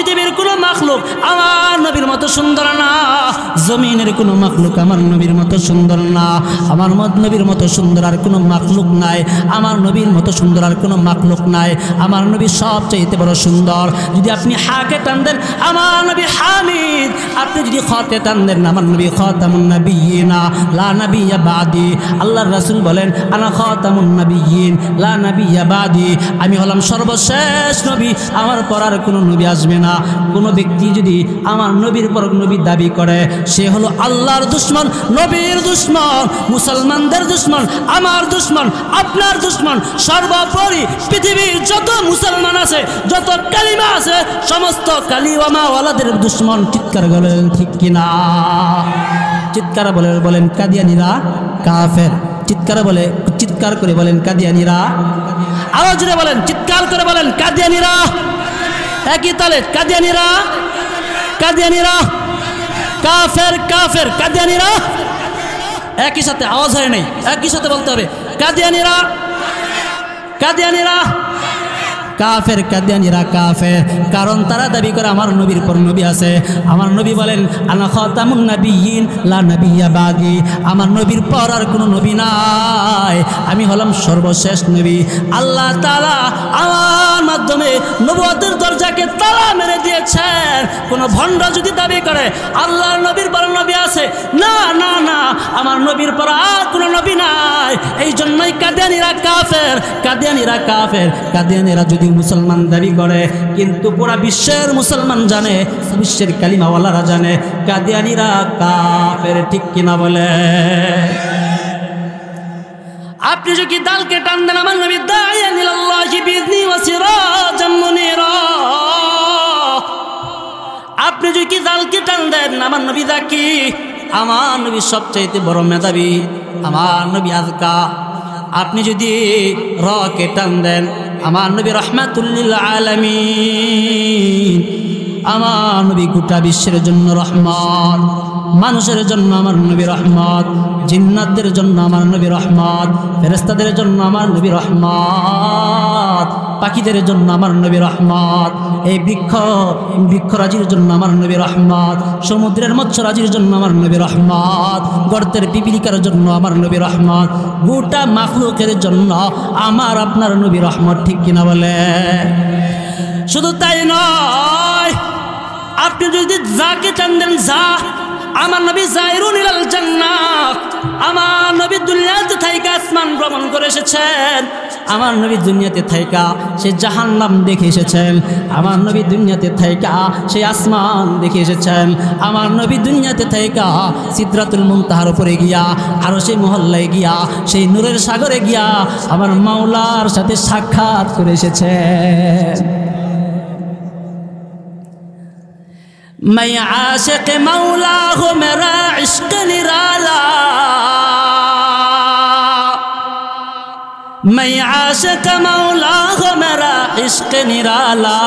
পৃথিবীর কোনো মাখলুক আমার নবীর মতো সুন্দর না, জমিনের কোনো মাখলুক আমার নবীর মতো সুন্দর না, আমার নবীর মতো সুন্দর আর কোনো মাখলুক নাই, আমার নবীর মতো সুন্দর আর কোনো মাখলুক নাই, আমার নবী সবচাইতে বড় সুন্দর। যদি আপনি হাকে টান দেন আমার নবী হামিদ, আপনি যদি খতে টান দেন আমার নবী খাতামুন নাবিয়িনা লা নাবিয়্যা বাদি। আল্লাহর রাসূল বলেন আনা খাতামুন নাবিয়্যিন লা নাবিয়্যা বাদি, আমি হলাম সর্বশেষ নবী, আমার পর আর কোনো নবী আসবে না। কোনো ব্যক্তি যদি আমার নবীর পর নবী দাবি করে সে হলো আল্লাহর দুশমন, নবীর দুশমন, মুসলমানদের দুশমন, আমার দুশমন, আপনার দুশমন, সর্বোপরি পৃথিবীর যত মুসলমান আছে, যত কালিমা আছে, সমস্ত কালিমাওয়ালাদের দুশমন। চিৎকার বলেন ঠিক কিনা? চিৎকার বলেন কাদিয়ানীরা কাফের। চিৎকার করে বলেন কাদিয়ানীরা। আরো জোরে বলেন, চিৎকার করে বলেন কাদিয়ানীরা। একই তালে কাদিয়ানীরা কাফের কাদিয়ানীরা। একই সাথে, আওয়াজ হয় নাই, একই সাথে বলতে হবে কাদিয়ানীরা কাফের। কারণ তারা দাবি করে আমার নবীর পর নবী আছে। আমার নবী বলেন আনা খাতামুন নাবিয়্যিন লা নাবিয়্যা বাদি, আমার নবীর পর আর কোনো নবী নাই, আমি হলাম সর্বশেষ নবী। আল্লাহ তাআলা আমার মাধ্যমে নবুয়তের দরজাকে তালা মেরে দিয়েছেন। কোনো ভণ্ড যদি দাবি করে আল্লাহর নবীর পর নবী আছে, না, আমার নবীর পর আর কোনো নবী নাই, এই জন্যই কাদিয়ানীরা কাদিয়ানীরা যদি মুসলমান দাবি করে, কিন্তু পুরা বিশ্বের মুসলমান জানে, বিশ্বের কালিমাওয়ালারা জানে কাদিয়ানীরা কাফের। ঠিক কিনা বলে? আপনি যদি দালকে টান দেন আমার নবী দাইয়ান ইলাল্লাহি বিইذনি ওয়া সিরাজাম মুনীরা, আপনি যদি দালকে টান দেন আমার নবী যাকি, আমার নবী সবচাইতে বড় মেধাবী, আমার নবী আযকা। আপনি যদি রকে টান দেন আমার নবী রাহমাতুল লিল আলামিন, আমার নবী গোটা বিশ্বের জন্য রহমত, মানুষের জন্য আমার নবী রহমত, জিন্নাতদের জন্য আমার নবী রহমত, ফেরেশতাদের জন্য আমার নবী রহমত, পাখিদের জন্য আমার নবী রহমত, এই বৃক্ষরাজির জন্য আমার নবী রহমত, সমুদ্রের মৎস্যরাজির জন্য আমার নবী রহমত, গর্তের পিপিলিকার জন্য আমার নবী রহমত, গোটা মাখলুকের জন্য আমার আপনার নবী রহমত। ঠিক কিনা বলে? শুধু তাই নয়, আপনি যদি যাকে চান দেন যা, আমার নবী যায়রুন ইলাল জান্নাত, আমার নবী দুনিয়াতে থাইকা আসমান ভ্রমণ করে এসেছেন, আমার নবী দুনিয়াতে থাইকা সে জাহান্নাম দেখে এসেছেন, আমার নবী দুনিয়াতে থাইকা সেই আসমান দেখে এসেছেন, আমার নবী দুনিয়াতে থাইকা সিদরাতুল মুনতাহার উপরে গিয়া, আরো সেই মহল্লায় গিয়া, সেই নূরের সাগরে গিয়া আমার মাওলার সাথে সাক্ষাৎ করে এসেছেন। मैं आशिक मौला हूँ, मेरा इश्क निराला, मैं आशिक मौला हूँ, मेरा इश्क निराला,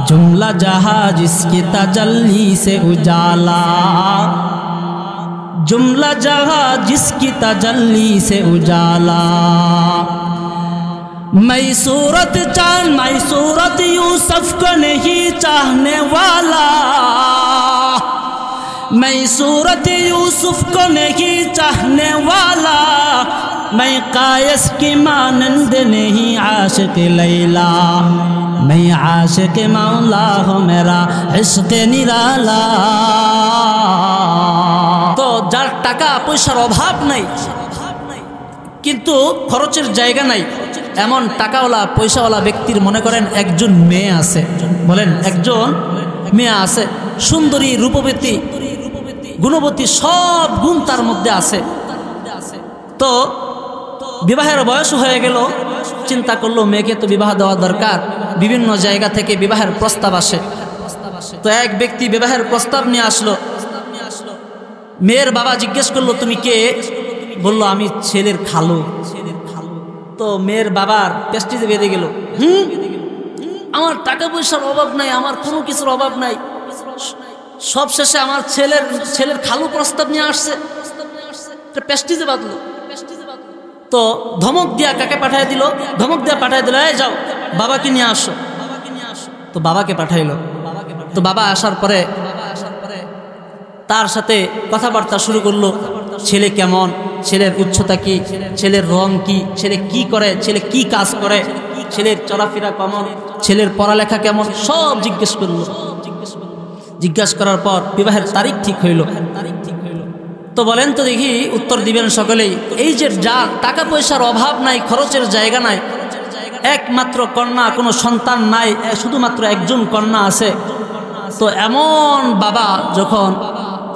जुमला जहाँ जिसकी तजल्ली से उजाला, जुमला जहाँ जिसकी तजल्ली से उजाला, मैं सूरत चांद, मैं सूरत यूसुफ को नहीं चाहने वाला, मैं सूरत यूसुफ को नहीं चाहने वाला, मैं कायस की मानंद नहीं आशिक लैला, मैं आशिक मौला हूँ, मेरा इश्क निराला। तो যার টাকা পয়সার অভাব নাই কিন্তু খরচের জায়গা নাই, এমন টাকাওয়ালা পয়সাওয়ালা ব্যক্তির মনে করেন একজন মেয়ে আছে, বলেন একজন মেয়ে আছে, সুন্দরী, রূপবতী, গুণবতী, সব গুণ তার মধ্যে আছে। তো বিবাহের বয়স হয়ে গেল, চিন্তা করলো মেয়েকে তো বিবাহ দেওয়া দরকার, বিভিন্ন জায়গা থেকে বিবাহের প্রস্তাব আসে। তো এক ব্যক্তি বিবাহের প্রস্তাব নিয়ে আসলো, মেয়ের বাবা জিজ্ঞেস করলো তুমি কে? বলল আমি ছেলের খালু। তো মেয়ের বাবার প্রেস্টিজে বেঁধে গেল, আমার টাকা পয়সার অভাব নাই, আমার কোনো কিছুর অভাব নাই, সব শেষে আমার ছেলের খালু প্রস্তাব নিয়ে আসছে, প্রেস্টিজে বাঁধলো। তো ধমক দিয়া কাকে পাঠিয়ে দিল, ধমক দিয়া পাঠিয়ে দিল, এই যাও বাবাকে নিয়ে আসো। তো বাবাকে পাঠাইলো। তো বাবা আসার পরে তার সাথে কথাবার্তা শুরু করলো। ছেলে কেমন, ছেলের উচ্চতা কি, ছেলের রং কি, ছেলে কি করে, ছেলে কি কাজ করে, ছেলের চলাফেরা কেমন, ছেলের পড়ালেখা কেমন, সব জিজ্ঞেস করলো। জিজ্ঞাসা করার পর বিবাহের তারিখ ঠিক হইল। তো বলেন তো দেখি, উত্তর দিবেন সকলেই। এই যে যা টাকা পয়সার অভাব নাই, খরচের জায়গা নাই, একমাত্র কন্যা, কোনো সন্তান নাই, শুধুমাত্র একজন কন্যা আছে। তো এমন বাবা যখন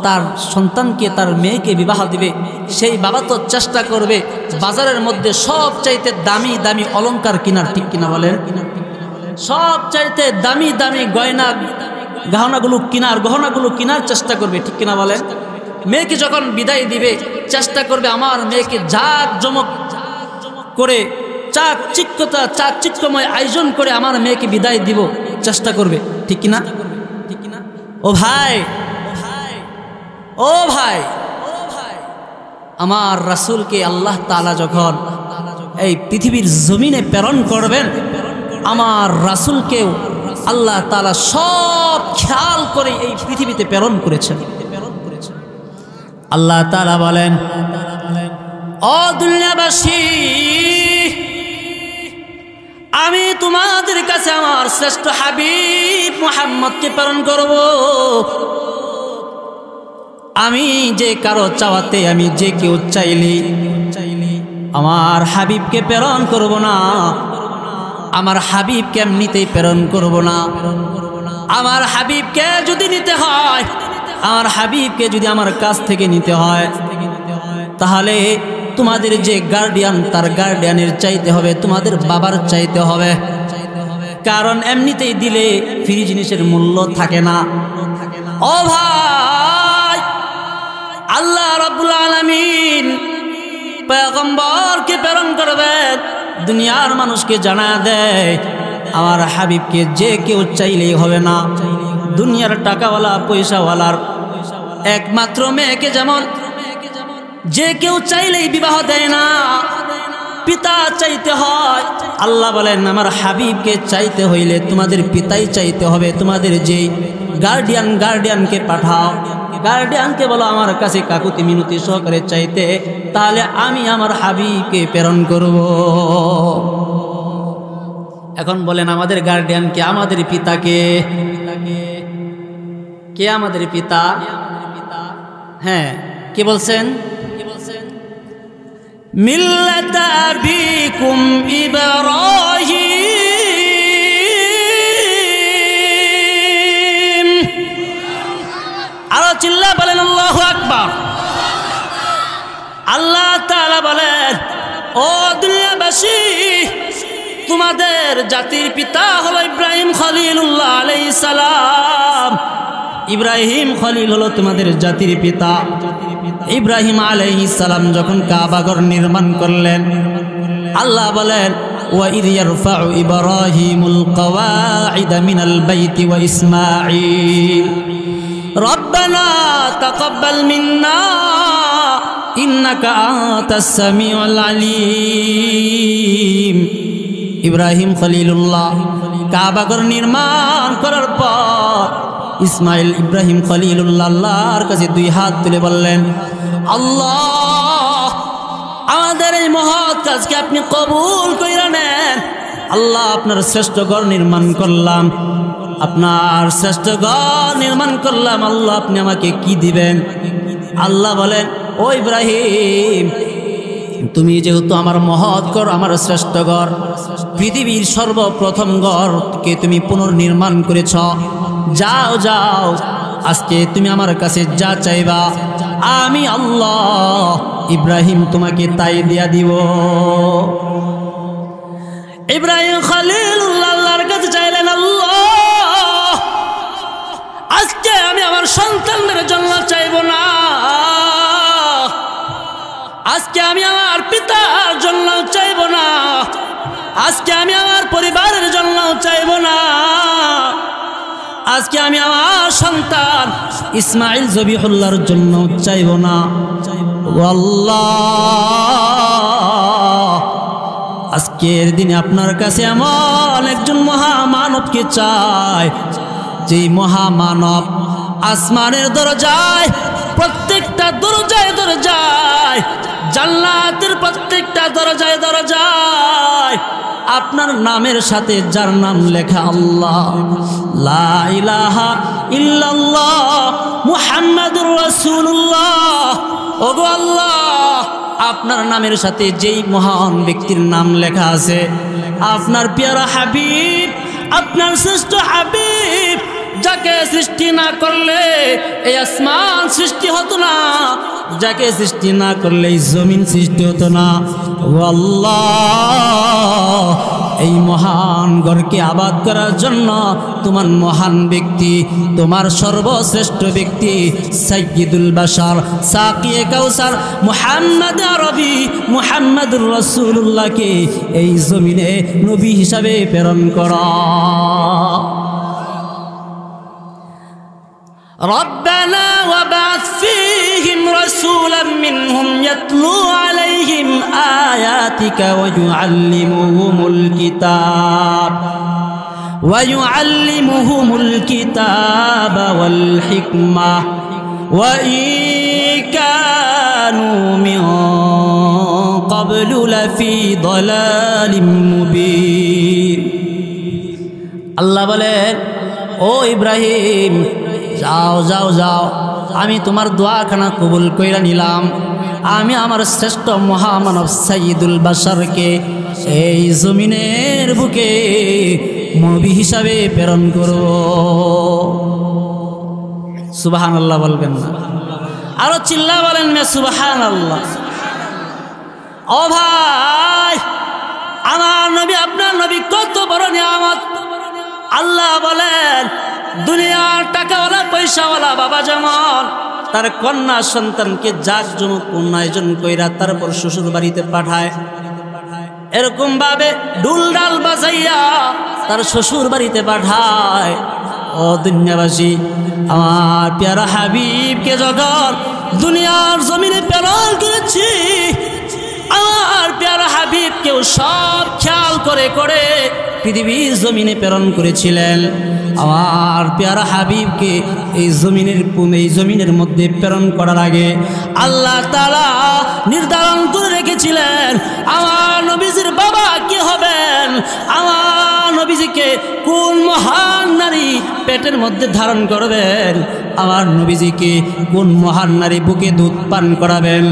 তার সন্তানকে, তার মেয়েকে বিবাহ দিবে, সেই বাবা তো চেষ্টা করবে বাজারের মধ্যে সব চাইতে দামি দামি অলংকার কেনার, ঠিক কিনা বলেন? সব চাইতে দামি দামি গহনাগুলো কেনার চেষ্টা করবে, ঠিক কিনা বলেন? মেয়েকে যখন বিদায় দিবে চেষ্টা করবে আমার মেয়েকে জাঁকজমক করে, চাকচিক্যময় আয়োজন করে আমার মেয়েকে বিদায় দিব চেষ্টা করবে, ঠিক কিনা? ও ভাই, ও ভাই, আমার রাসূলকে আল্লাহ তাআলা যখন এই পৃথিবীর জমিনে প্রেরণ করবেন, আমার রাসূলকেও আল্লাহ তাআলা সব খেয়াল করে এই পৃথিবীতে প্রেরণ করেছেন। আল্লাহ তাআলা বলেন, ও দুনিয়াবাসী, আমি তোমাদের কাছে আমার শ্রেষ্ঠ হাবিব মুহাম্মদকে প্রেরণ করব। আমি যে কারো চাওয়াতে, আমি যে কেউ চাইলে আমার হাবিবকে প্রেরণ করব না। আমার হাবিবকে এমনিতেই প্রেরণ করব না। আমার হাবিবকে যদি নিতে হয়, আমার হাবিবকে যদি আমার কাছ থেকে নিতে হয়, তাহলে তোমাদের যে গার্ডিয়ান, তার গার্ডিয়ানের চাইতে হবে, তোমাদের বাবার চাইতে হবে। কারণ এমনিতেই দিলে ফ্রি জিনিসের মূল্য থাকে না। ও ভাই, আল্লাহ রাব্বুল আলামিন পয়গম্বরকে প্রেরণ করবেন, দুনিয়ার মানুষকে জানা দেয় আমার হাবিবকে যে কেউ চাইলেই হবে না। দুনিয়ার টাকাওয়ালা পয়সাওয়ালার একমাত্র মেয়েকে যেমন যে কেউ চাইলেই বিবাহ দেয় না, পিতা চাইতে হয়। আল্লাহ বলেন আমার হাবিবকে চাইতে হইলে তোমাদের পিতাই চাইতে হবে। তোমাদের যে গার্ডিয়ানকে পাঠাও, গার্ডিয়ানকে বলো আমার কাছে কাকুতি মিনতি সহকারে চাইতে, তাহলে আমি আমার হাবিবকে প্রেরণ করব। এখন বলেন আমাদের গার্ডিয়ান কে? আমাদের পিতাকে। কে আমাদের পিতা? হ্যাঁ, কে বলছেন? মিল্লাতা আবিকুম ইব্রাহিম। আরো চিল্লা বলেন আল্লাহু আকবার। আল্লাহ তাআলা বলেন, ও দুনিয়াবাসী, তোমাদের জাতির পিতা হলো ইব্রাহিম খলিলুল্লাহ আলাইহিস সালাম। ইব্রাহিম খলিল হলো তোমাদের জাতির পিতা। ইব্রাহিম আলাইহিস সালাম যখন কাবাঘর নির্মাণ করলেন, আল্লাহ বলেন ওয়াইদ ইয়ারফাউ ইব্রাহিমুল কওয়াইদ মিনাল বাইতি ওয়া ইসমাঈল রব্বানা তাকাব্বাল মিন্না ইন্নাকা আনতাস সামিউল আলিম। ইব্রাহিম খলিলুল্লাহ কাবাঘর নির্মাণ করার পর ইসমাইল ইব্রাহিম খলিলুল্লাহ আল্লাহর কাছে দুই হাত তুলে বললেন, আল্লাহ, আমাদের এই মহৎ কাজকে আপনি কবুল কইরা নেন। আল্লাহ, আপনার শ্রেষ্ঠ ঘর নির্মাণ করলাম, আপনার শ্রেষ্ঠ ঘর নির্মাণ করলাম। আল্লাহ, আপনি আমাকে কি দিবেন? আল্লাহ বলেন, ও ইব্রাহিম, তুমি যেহেতু আমার মহৎ ঘর, আমার শ্রেষ্ঠ ঘর, পৃথিবীর সর্বপ্রথম ঘরকে তুমি পুনর্নির্মাণ করেছ, যাও যাও, আজকে তুমি আমার কাছে যা চাইবা আমি আল্লাহ ইব্রাহিম তোমাকে তাই দিয়া দিব। ইব্রাহিম খলিলুল্লাহ আল্লাহর কাছে চাইলেন, আল্লাহ, আজকে আমি আমার সন্তানদের জন্য চাইব না, আজকে আমি আমার পিতার জন্য চাইব না, আজকে আমি আমার পরিবারের জন্য চাইব না, আজকে আমি আমার সন্তান ইসমাইল জবিহুল্লাহর জন্য চাইব না। আল্লাহ, আজকের দিনে আপনার কাছে এমন একজন মহামানবকে চাই, যেই মহামানব আসমানের দরজায়, প্রত্যেকটা দরজায় দরজায়, জান্নাতের প্রত্যেকটা দরজায় দরজায় আপনার নামের সাথে যার নাম লেখা আল্লাহ, লা ইলাহা ইল্লাল্লাহ মুহাম্মাদুর রাসূলুল্লাহ। ওগো আল্লাহ, আপনার নামের সাথে যেই মহান ব্যক্তির নাম লেখা আছে, আপনার প্যারা হাবিব, আপনার শ্রেষ্ঠ হাবিব, যাকে সৃষ্টি না করলে এই আসমান সৃষ্টি হতো না, যাকে সৃষ্টি না করলে এই জমিন সৃষ্টি হতো না। ও আল্লাহ, এই মহান ঘরকে আবাদ করার জন্য তোমার মহান ব্যক্তি, তোমার সর্বশ্রেষ্ঠ ব্যক্তি সাইয়্যিদুল বাশার সাকিয়ে কাউসার মুহাম্মদ আরবি মুহাম্মদুর রাসূলুল্লাহকে এই জমিনে নবী হিসাবে প্রেরণ করা। ربنا وبعث فيهم رسولا منهم يتلو عليهم آياتك ويعلمهم الكتاب والحكمة وإن كانوا من قبل لفي ضلال مبين। আল্লাহ বলেন, ও ইব্রাহিম, যাও যাও যাও, আমি তোমার দোয়াখানা কবুল কইরা নিলাম। আমি আমার শ্রেষ্ঠ মহামানব সাইয়্যিদুল বাশারকে এই জমিনের বুকে নবী হিসাবে প্রেরণ করব। সুবহানাল্লাহ বলবেন না? আরো চিল্লা বলেন না সুবহানাল্লাহ। ও ভাই, আমার নবী, আপনার নবী কত বড় নিয়ামত। আল্লাহ বলেন, দুনিয়ার টাকাওয়ালা পয়সাওয়ালা বাবা যেমন তার কন্যা সন্তানকে জাকজমক আয়োজন কইরা তারপর শ্বশুর বাড়িতে পাঠায়, এরকম ভাবে ডুল ডাল বাজাইয়া তার শ্বশুর বাড়িতে পাঠায়। ও দুনিয়াবাসী, আমার প্যারা হাবিবকে যখন দুনিয়ার জমিনে প্রেরণ করেছি, আমার প্যারা হাবিবকেও সব খেয়াল করে করে পৃথিবীর জমিনে প্রেরণ করেছিলেন। আমার প্যারা হাবিবকে এই জমিনের মধ্যে প্রেরণ করার আগে আল্লাহ তাআলা নির্ধারণ করে রেখেছিলেন আমার নবীজির বাবা কি হবেন, আমার নবীজিকে কোন মহান নারী পেটের মধ্যে ধারণ করবেন, আমার নবীজিকে কোন মহান নারী বুকে দুধ পান করাবেন,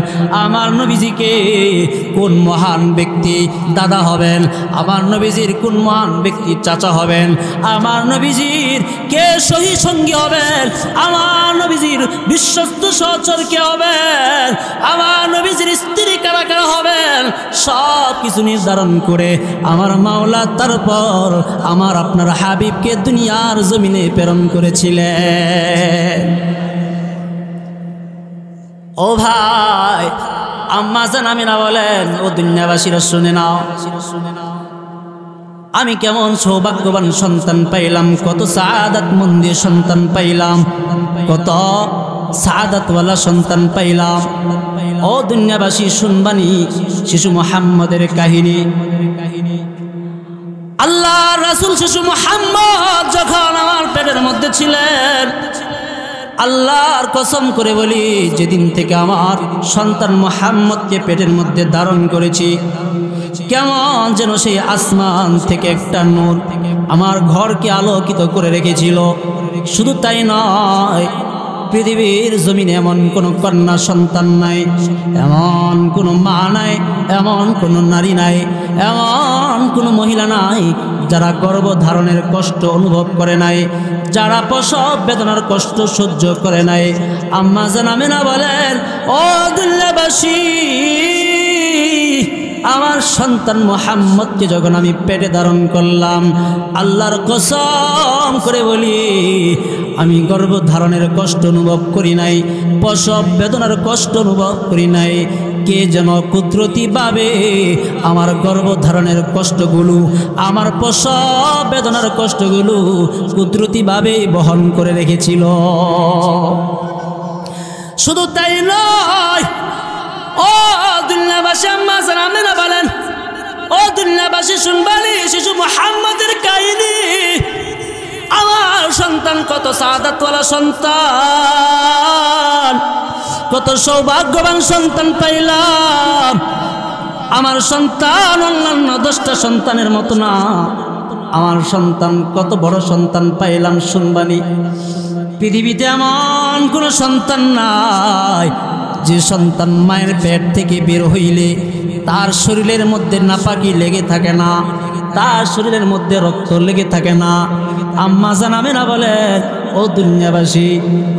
আমার নবীজিকে কোন মহান ব্যক্তি দাদা হবেন, আমার নবীজির কোন মহান ব্যক্তি চাচা হবেন, আমার নবীজির কে সহি সঙ্গী হবেন, আমার নবীজির বিশ্বস্ত সহচর কে হবেন, আমার নবীজির স্ত্রী কারা কারা হবেন, সব কিছু নির্ধারণ করে আমার মাওলা তারপর আমার আপনার হাবিবকে দুনিয়ার জমিনে প্রেরণ করেছিলেন। ও ভাই, আম্মা জান আমিনা বলেন, ও দুনিয়াবাসীরা শুনে নাও, আমি কেমন সৌভাগ্যবান সন্তান পাইলাম, কত সাআদাত মন্দির সন্তান পাইলাম, কত সাআদাতওয়ালা সন্তান পাইলাম। ও দুনিয়াবাসী, শুনবানি শিশু মুহাম্মদের কাহিনী। আল্লাহ রাসূল শিশু মুহাম্মদ যখন আমার পেটের মধ্যে ছিলেন, আল্লাহর কসম করে বলি, যেদিন থেকে আমার সন্তান মুহাম্মদকে পেটের মধ্যে ধারণ করেছি, কেমন যেন সেই আসমান থেকে একটা নূর আমার ঘরকে আলোকিত করে রেখেছিল। শুধু তাই নয়, পৃথিবীর জমিনে এমন কোনো কন্যা সন্তান নাই, এমন কোনো মা নাই, এমন কোনো নারী নাই, এমন কোনো মহিলা নাই যারা গর্ভধারণের কষ্ট অনুভব করে নাই, যারা প্রসব বেদনার কষ্ট সহ্য করে নাই। আম্মা জান আমিনা বলেন, ও দুনিয়াবাসী, আমার সন্তান মুহাম্মদকে যখন আমি পেটে ধারণ করলাম, আল্লাহর কসম করে বলি, আমি গর্ভধারণের কষ্ট অনুভব করি নাই, প্রসব বেদনার কষ্ট অনুভব করি নাই। কে যেন কুদরতিভাবে আমার গর্ভধারণের কষ্টগুলো, আমার প্রসব বেদনার কষ্টগুলো কুদরতিভাবে বহন করে রেখেছিল। শুধু তাই নয়, ও দুনিয়াবাসী, আম্মা জান আমিনা বলেন, ও দুনিয়াবাসী শুনবানি শিশু মুহাম্মদের কাহিনী। আমার সন্তান কত সাদাতওয়ালা সন্তান, কত সৌভাগ্যবান সন্তান পাইলাম। আমার সন্তান অন্যান্য 10টা সন্তানের মতো না, আমার সন্তান কত বড় সন্তান পাইলাম শুনবানি। পৃথিবীতে এমন কোনো সন্তান নাই যে সন্তান মায়ের পেট থেকে বের হইলে তার শরীরের মধ্যে নাপাকি লেগে থাকে না, তার শরীরের মধ্যে রক্ত লেগে থাকে না। আম্মা জানামেনা বলেন, ও দুনিয়াবাসী,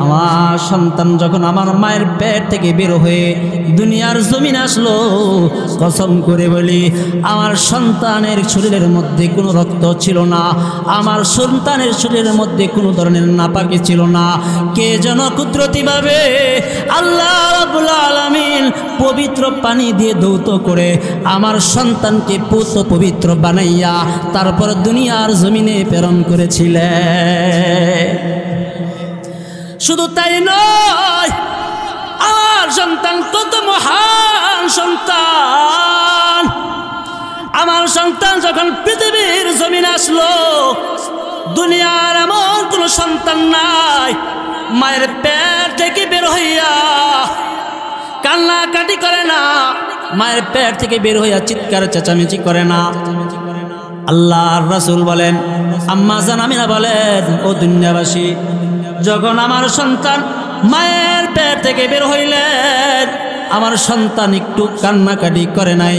আমার সন্তান যখন আমার মায়ের পেট থেকে বের হয়ে দুনিয়ার জমিন আসলো, কসম করে বলি আমার সন্তানের শরীরের মধ্যে কোনো রক্ত ছিল না, আমার সন্তানের শরীরের মধ্যে কোনো ধরনের নাপাকি ছিল না। কে যেন কুদরতিভাবে আল্লাহ রাব্বুল আলামিন পবিত্র পানি দিয়ে ধৌত করে আমার সন্তানকে পুত পবিত্র বানাইয়া তারপর দুনিয়ার জমিনে প্রেরণ করেছিলেন। শুধু তাই নয়, আমার সন্তান কত মহান সন্তান। আমার সন্তান যখন পৃথিবীর জমিন আসলো, দুনিয়ার এমন কোনো সন্তান নাই মায়ের পেট থেকে বের হইয়া কান্নাকাটি করে না, মায়ের পেট থেকে বের হইয়া চিৎকার চেঁচামেচি করে না। আল্লাহর রাসূল বলেন, আম্মা জান আমিনা বলেন, ও দুনিয়াবাসী, যখন আমার সন্তান মায়ের পেট থেকে বের হইলেন, আমার সন্তান একটু কান্নাকাটি করে নাই,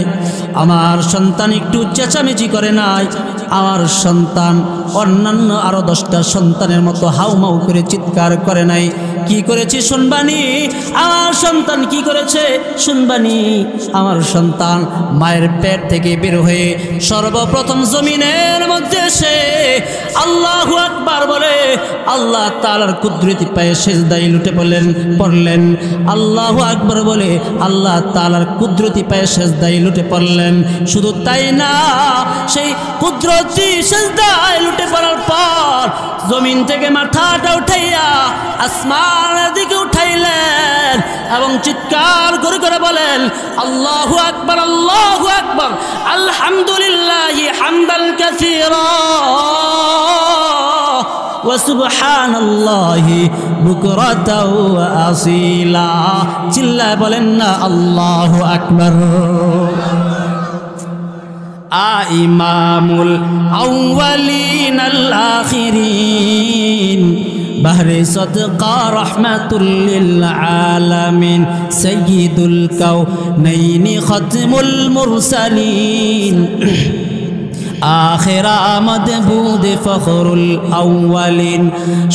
আমার সন্তান একটু চেঁচামেচি করে নাই, আমার সন্তান অন্যান্য আরো 10টা সন্তানের মতো হাউমাউ করে চিৎকার করে নাই। কি করেছে শুনবানি? আমার সন্তান কি করেছে শুনবানি? আমার সন্তান মায়ের পেট থেকে বের হয়ে সর্বপ্রথম জমিনের মধ্যে এসে আল্লাহু আকবার বলে আল্লাহ তাআলার কুদরতি পায়ে সিজদায় লুটে পড়লেন। আল্লাহু আকবার বলে আল্লাহ তাআলার কুদরতি পায়ে সিজদায় লুটে পড়লেন। শুধু তাই না, সেই কুদরতি সিজদায় লুটে পড়ার পর জমিন থেকে মাথাটা উঠাইয়া আসমানের দিকে উঠাইলেন এবং চিৎকার করে করে বলেন, আল্লাহু আকবার, আল্লাহু আকবার, আলহামদুলিল্লাহি হামদান কাসীরা ওয়া সুবহানাল্লাহি বুকরাতাও ওয়া আসীলা। চিল্লায় বলেন না আল্লাহু আকবার। ইমামুল আউয়ালিন আল আখিরিন বাহরে সদকা রাহমাতুল লিল আলামিন সাইয়্যিদুল কাউনাইনি খাতমুল মুরসালিন آخر مدبود فخر الأولين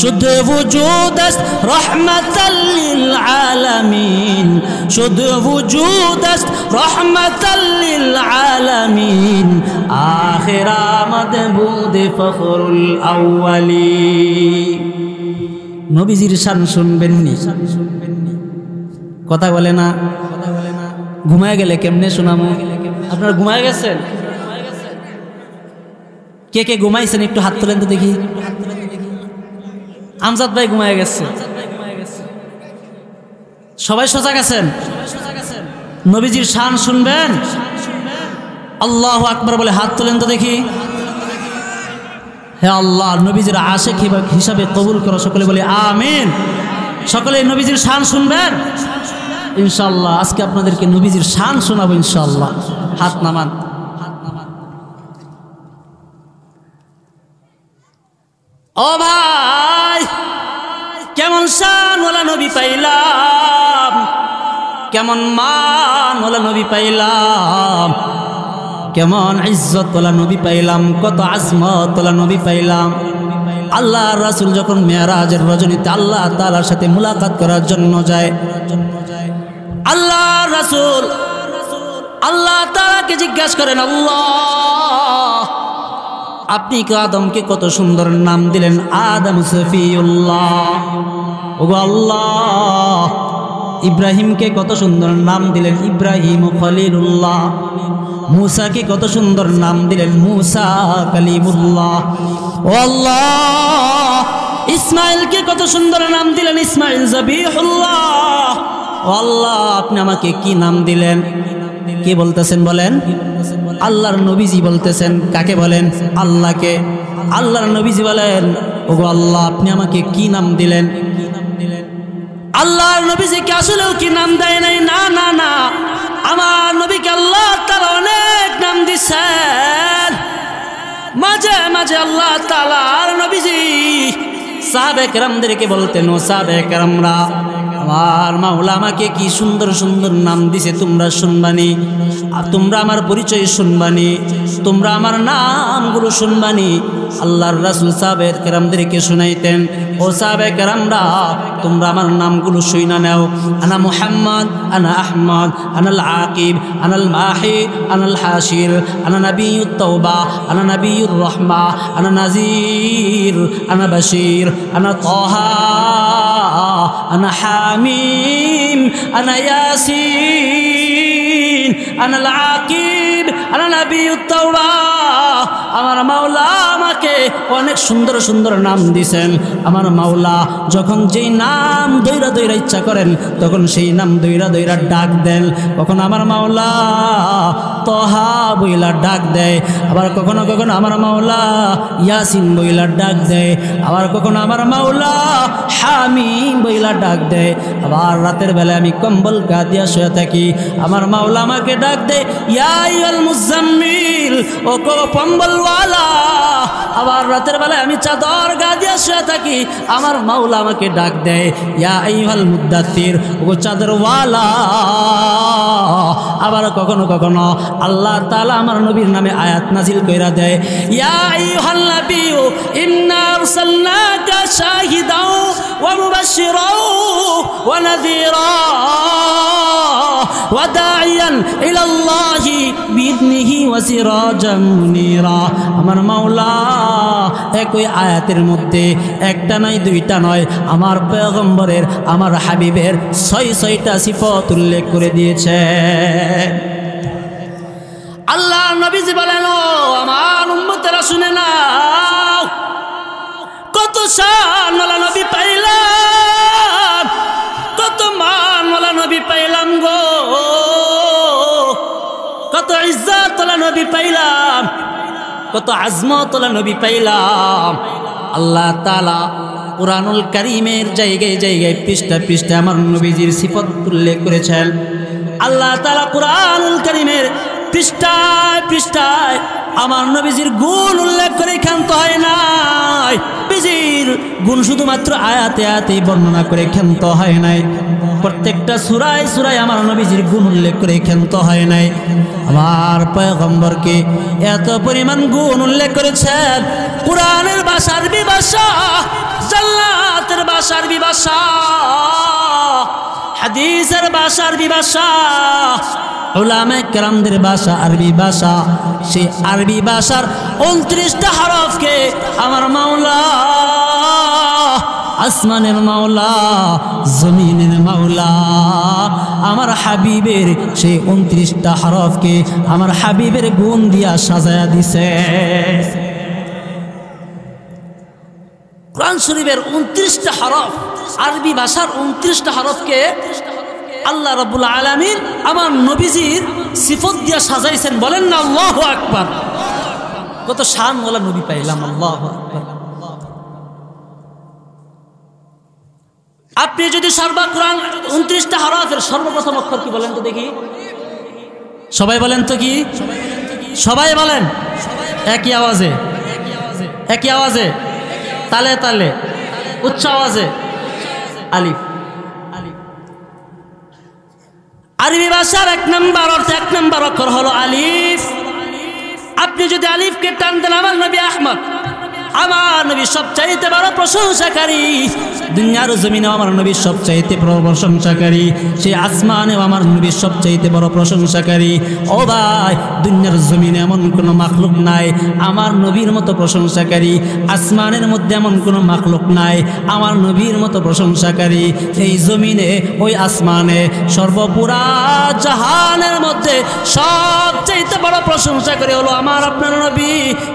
شد وجود رحمة للعالمين شد وجود رحمة للعالمين آخر مدبود فخر الأولين নবীজির শান শুনবেননি, কথা বলে না, ঘুমায় গেলে কেমনে শোনামো? আপনারা ঘুমায় গেছেন? কে কে ঘুমাইছেন একটু হাত তোলেন তো দেখি। আমজাদ ভাই ঘুমায় গেছে, সবাই সজাগ আছেন? নবীজির শান শুনবেন? আল্লাহু আকবার বলে হাত তোলেন তো দেখি। হে আল্লাহ, নবীজির আশিক হিসাবে কবুল করো। সকলে বলে আমিন। সকলে নবীজির শান শুনবেন ইনশাআল্লাহ। আজকে আপনাদেরকে নবীজির শান শোনাবো ইনশাআল্লাহ। হাত নামান। ও ভাই, কেমন শানওয়ালা নবী পাইলাম, কেমন মানওয়ালা নবী পাইলাম, কেমন ইজ্জতওয়ালা নবী পাইলাম, কত আজমতওয়ালা নবী পাইলাম। আল্লাহ রাসূল যখন মেরাজের রজনীতে আল্লাহ তাআলার সাথে মুলাকাত করার জন্য যায়, আল্লাহ রাসূল আল্লাহ তাআলাকে জিজ্ঞাসা করেন, আল্লাহ আপনি আদমকে কত সুন্দর নাম দিলেন, আদম সফিউল্লাহ। ওগো আল্লাহ, ইব্রাহিমকে কত সুন্দর নাম দিলেন, ইব্রাহিম খলিলুল্লাহ। মুসাকে কত সুন্দর নাম দিলেন, মুসা কালিমুল্লাহ। ও আল্লাহ, ইসমাইলকে কত সুন্দর নাম দিলেন, ইসমাইল জবিহুল্লাহ। ও আল্লাহ, আপনি আমাকে কি নাম দিলেন? কি বলতেছেন বলেন? আল্লাহর নবীজি বলতেছেন, কাকে বলেন? আল্লাহকে। আল্লাহর নবীজি বলেন, ওগো আল্লাহ, আপনি আমাকে কি নাম দিলেন? আল্লাহর নবীজিকে আসলেও কি নাম দেয় নাই? না না না, আমার নবীকে আল্লাহ তাআলা অনেক নাম দিচ্ছেন। মাঝে মাঝে আল্লাহ তাআলার নবীজি সাহাবে কেরামদেরকে বলতেন, ও সাহাবে কেরামরা, আমার মাওলা আমাকে কি সুন্দর সুন্দর নাম দিছে, তোমরা শুনবানি, তোমরা আমার পরিচয় শুনবানি, তোমরা আমার নামগুলো শুনবানি। আল্লাহর রাসূল সাহাবে কেরামদেরকে শুনাইতেন, ও সাহাবে কেরামরা, তোমরা আমার নামগুলো শুইনা নাও। আনা মুহাম্মদ, আনা আহমদ, আনাল আকিব, আনাল মাহি, আনাল হাশির, আনা নবিয়ুত তাওবা, আনা নবিয়ুর রহমা, আনা নাজির, আনা বাশির, আনা তাহা, আনা হামিম, আনা ইয়াসিন, আনাল আকিব, আনা নবিয়ুত তাওবা। আমার মাওলা আমাকে অনেক সুন্দর সুন্দর নাম দিছেন। আমার মাওলা যখন যেই নাম দইরা দইরা ইচ্ছা করেন, তখন সেই নাম দইরা দইরা ডাক দেন। কখন আমার মাওলা তহা বইলা ডাক দেয়, আবার কখনো কখনো আমার মাওলা ইয়াসিন বইলা ডাক দেয়, আবার কখনো আমার মাওলা হামিম বইলা ডাক দেয়। আবার রাতের বেলায় আমি কম্বল গা দিয়া শুয়ে থাকি, আমার মাওলা আমাকে ডাক দেয়, ইয়া আইয়ুল মুজাম্মিল, ও কম্বলওয়ালা। আবার রাতের বেলায় আমি চাদর গা দিয়া শুয়ে থাকি, আমার মাওলা আমাকে ডাক দেয়, ইয়া আইয়ুহাল মুদ্দাথির, ও চাদরওয়ালা। আবার কখনো কখনো আল্লাহ তাআলা আমার নবীর নামে আয়াত নাজিল কইরা দেয়, ইয়া আইয়ুহান নাবিয়্যু ইন্না আরসালনাকা শাহিদাও ওয়া মুবাশশিরাও ওয়া নাযীরা ওয়া দাঈয়ান ইলাল্লাহি বিইذনিহি ওয়া সিরাজাম মুনীরা। আমার মাওলা একই আয়াতের মধ্যে একটা নয়, দুইটা নয়, আমার পয়গম্বরের, আমার হাবিবের ৬৬টা সিফত উল্লেখ করে দিয়েছে। আল্লাহ নবীজি বলেন, ও আমার উম্মতেরা শুনে নাও, কত শানওয়ালা নবী পাইলাম, কত মানওয়ালা নবী পাইলাম গো, কত ইজ্জতওয়ালা নবী পাইলাম, কত আজমতওয়ালা নবী পাইলাম। আল্লাহ তাআলা কুরআনুল কারীমের জায়গায় জায়গায় পৃষ্ঠা পৃষ্ঠা আমার নবীজির সিফত উল্লেখ করেছেন। আল্লাহ তাআলা কুরআনুল কারীমের পৃষ্ঠায় পৃষ্ঠায় আমার নবীজির গুণ উল্লেখ করে ক্ষান্ত হয় নাই। নবীজির গুণ শুধুমাত্র আয়াতে আয়াতে বর্ণনা করে ক্ষান্ত হয় নাই, প্রত্যেকটা সূরায় সূরায় আমার নবীজির গুণ উল্লেখ করে ক্ষান্ত হয় নাই। আমার পয়গম্বরকে এত পরিমাণ গুণ উল্লেখ করেছেন। কুরআনের ভাষা আরবি ভাষা, জান্নাতের ভাষা আরবি ভাষা, হাদিসের ভাষা আরবি ভাষা, উলামায়ে কেরামদের ভাষা আরবি ভাষা। সেই আরবি ভাষার 29টা হরফকে আমার মাওলা, আসমানের মাওলা, জমিনের মাওলা, আমার হাবিবের সেই 29টা হরফকে আমার হাবিবের গুণ দিয়া সাজায়া দিছে। কোরআন শরীফের 29টা হরফ, আরবি ভাষার 29টা হরফকে আল্লাহ রাব্বুল আলামিন আমার নবীজির সিফত দিয়া সাজাইছেন। বলেন না আল্লাহু আকবার। কত শানওয়ালা নবী পাইলাম, আল্লাহু আকবার। আপনি যদি কোরআন 29টা হরফের সর্বপ্রথম অক্ষর কি বলেন তো দেখি? সবাই বলেন তো কি? সবাই বলেন একই আওয়াজে, একই আওয়াজে, তালে তালে, উচ্চ আওয়াজে। আলিফ। আরবি ভাষার 1 নম্বর অর্থ, 1 নম্বর অক্ষর হলো আলিফ। আপনি যদি আলিফকে টান দেন, আমার নবী আহমদ, আমার নবী সবচাইতে বড় প্রশংসাকারী। দুনিয়ার জমিনে আমার নবী সবচাইতে বড় প্রশংসাকারী, সেই আসমানেও আমার নবী সবচাইতে বড় প্রশংসাকারী। ও ভাই, দুনিয়ার জমিনে এমন কোনো মাখলুক নাই আমার নবীর মতো প্রশংসাকারী, আসমানের মধ্যে এমন কোনো মাখলুক নাই আমার নবীর মতো প্রশংসাকারী। এই জমিনে, ওই আসমানে, সর্বপুরা জাহানের মধ্যে সবচাইতে বড় প্রশংসাকারী হলো আমার আপনার নবী।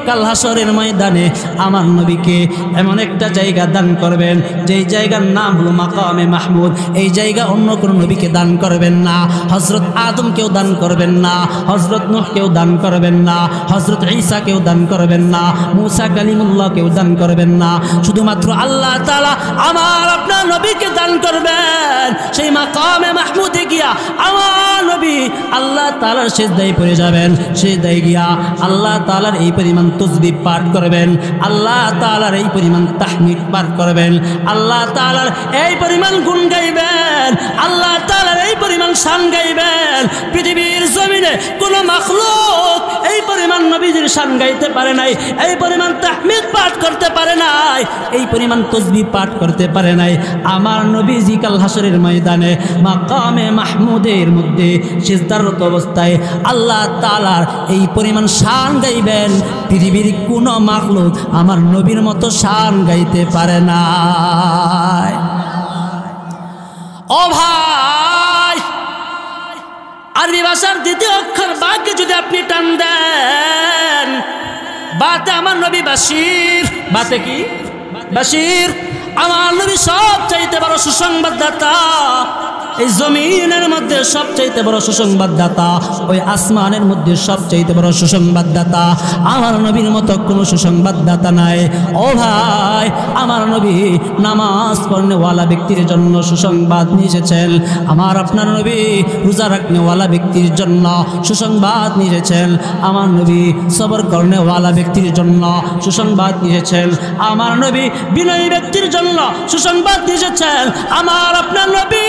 কাল হাসরের ময়দানে আমার নবীকে এমন একটা জায়গা দান করবেন যেই জায়গার নাম হলো মাকামে মাহমুদ। এই জায়গা অন্য কোনো নবীকে দান করবেন না। হযরত আদমকেও দান করবেন না, হযরত নূহকেও দান করবেন না, হযরত ঈসাকেও দান করবেন না, মুসা কালিমুল্লাহকেও দান করবেন না। শুধুমাত্র আল্লাহ তাআলা আমার আপনার নবীকে দান করবেন। সেই মাকামে মাহমুদে গিয়া আমার নবী আল্লাহ তাআলার সিজদায় পড়ে যাবেন। সিজদায় গিয়া আল্লাহ তাআলার এই পরিমাণ তাসবিহ পাঠ করবেন, আল্লাহ তাআলার এই পরিমাণ তাহমিদ পাঠ করবেন, আল্লাহ তাআলার এই পরিমাণ গুণ গাইবেন, আল্লাহ তাআলার এই পরিমাণ শান গাইবেন। পৃথিবীর জমিনে কোন মাখলুক এই পরিমাণ নবীজির শান গাইতে পারে নাই, এই পরিমাণ তাহমিদ পাঠ করতে পারে নাই, এই পরিমাণ তাসবিহ পাঠ করতে পারে নাই। আমার নবীজি কাল হাসরের ময়দানে মাকামে মাহমুদের মধ্যে সিজদারত অবস্থায় আল্লাহ তাআলার এই পরিমাণ শান গাইবেন। পৃথিবীর কোন মাখলুক আমার নবীর মতো শান গাইতে পারে না। ও ভাই, আরবি ভাষার দ্বিতীয় অক্ষর বাকে যদি আপনি টান দেন, বাতে আমার নবী বাশির, বাতে কি বাশির, আমার নবী সব চাইতে বড় সুসংবাদদাতা। এই জমিনের মধ্যে সবচাইতে বড় সুসংবাদদাতা, ওই আসমানের মধ্যে সবচাইতে বড় সুসংবাদদাতা। আমার নবীর মতো কোনো সুসংবাদদাতা নাই। ও ভাই, আমার নবী নামাজ পড়নেওয়ালা ব্যক্তির জন্য সুসংবাদ নিয়ে এসেছেন। আমার আপনার নবী রোজা রাখনেওয়ালা ব্যক্তির জন্য সুসংবাদ নিয়ে এসেছেন। আমার নবী সবর করনেওয়ালা ব্যক্তির জন্য সুসংবাদ নিয়ে এসেছেন। আমার নবী বিনয়ী ব্যক্তির জন্য সুসংবাদ নিয়ে এসেছেন। আমার আপনার নবী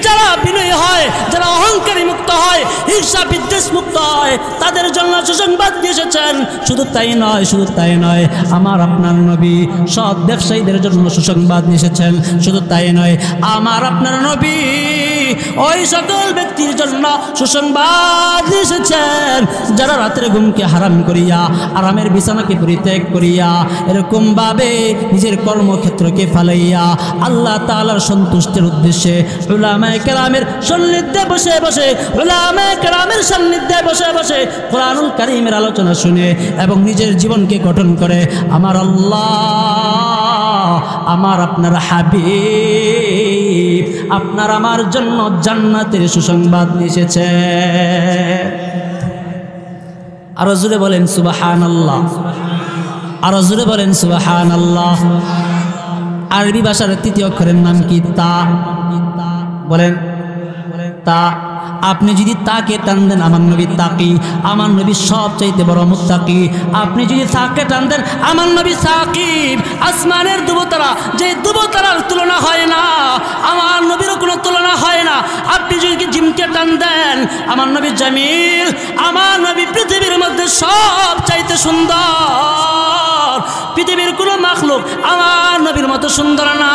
যারা বিনয়ী হয়, যারা অহংকারী মুক্ত হয়, হিংসা বিদ্বেষ মুক্ত হয়, তাদের জন্য সুসংবাদ দিয়ে এসেছেন। শুধু তাই নয়, শুধু তাই নয়, আমার আপনার নবী সৎ ব্যবসায়ীদের জন্য সুসংবাদ নিয়ে এসেছেন। শুধু তাই নয়, আমার আপনার নবী ওই সকল ব্যক্তির জন্য সুসংবাদ নিয়ে এসেছেন যারা রাতের ঘুমকে হারাম করিয়া, আরামের বিছানাকে পরিত্যাগ করিয়া, এরকম ভাবে নিজের কর্মক্ষেত্রকে ফালাইয়া আল্লাহ তাআলার সন্তুষ্টির উদ্দেশ্যে উলামায়ে কেরামের সান্নিধ্যে বসে বসে, উলামায়ে কেরামের সান্নিধ্যে বসে বসে কোরআনুল কারীমের আলোচনা শুনে এবং নিজের জীবনকে গঠন করে আমার আল্লাহ, আমার আপনার হাবিব আপনার আমার জন্য জান্নাতের সুসংবাদ নিয়ে এসেছে। আরো জোরে বলেন সুবহানাল্লাহ, আরো জোরে বলেন সুবহানাল্লাহ। আরবি ভাষার তৃতীয় অক্ষরের নাম কি? তা। বলেন তা। আপনি যদি তাকে টান দেন আমার নবী তাকি, আমার নবী সব চাইতে বড় মুত্তাকি। আপনি যদি তাকে টান দেন আমার নবী সাকিব, আসমানের দুবতারা, যে দুবতারার তুলনা হয় না, আমার নবীরও কোনো তুলনা হয় না। আপনি যদি জিমকে টান দেন আমার নবী জামিল, আমার নবী পৃথিবীর মধ্যে সব চাইতে সুন্দর। পৃথিবীর কোনো মাখলুক আমার নবীর মতো সুন্দর না,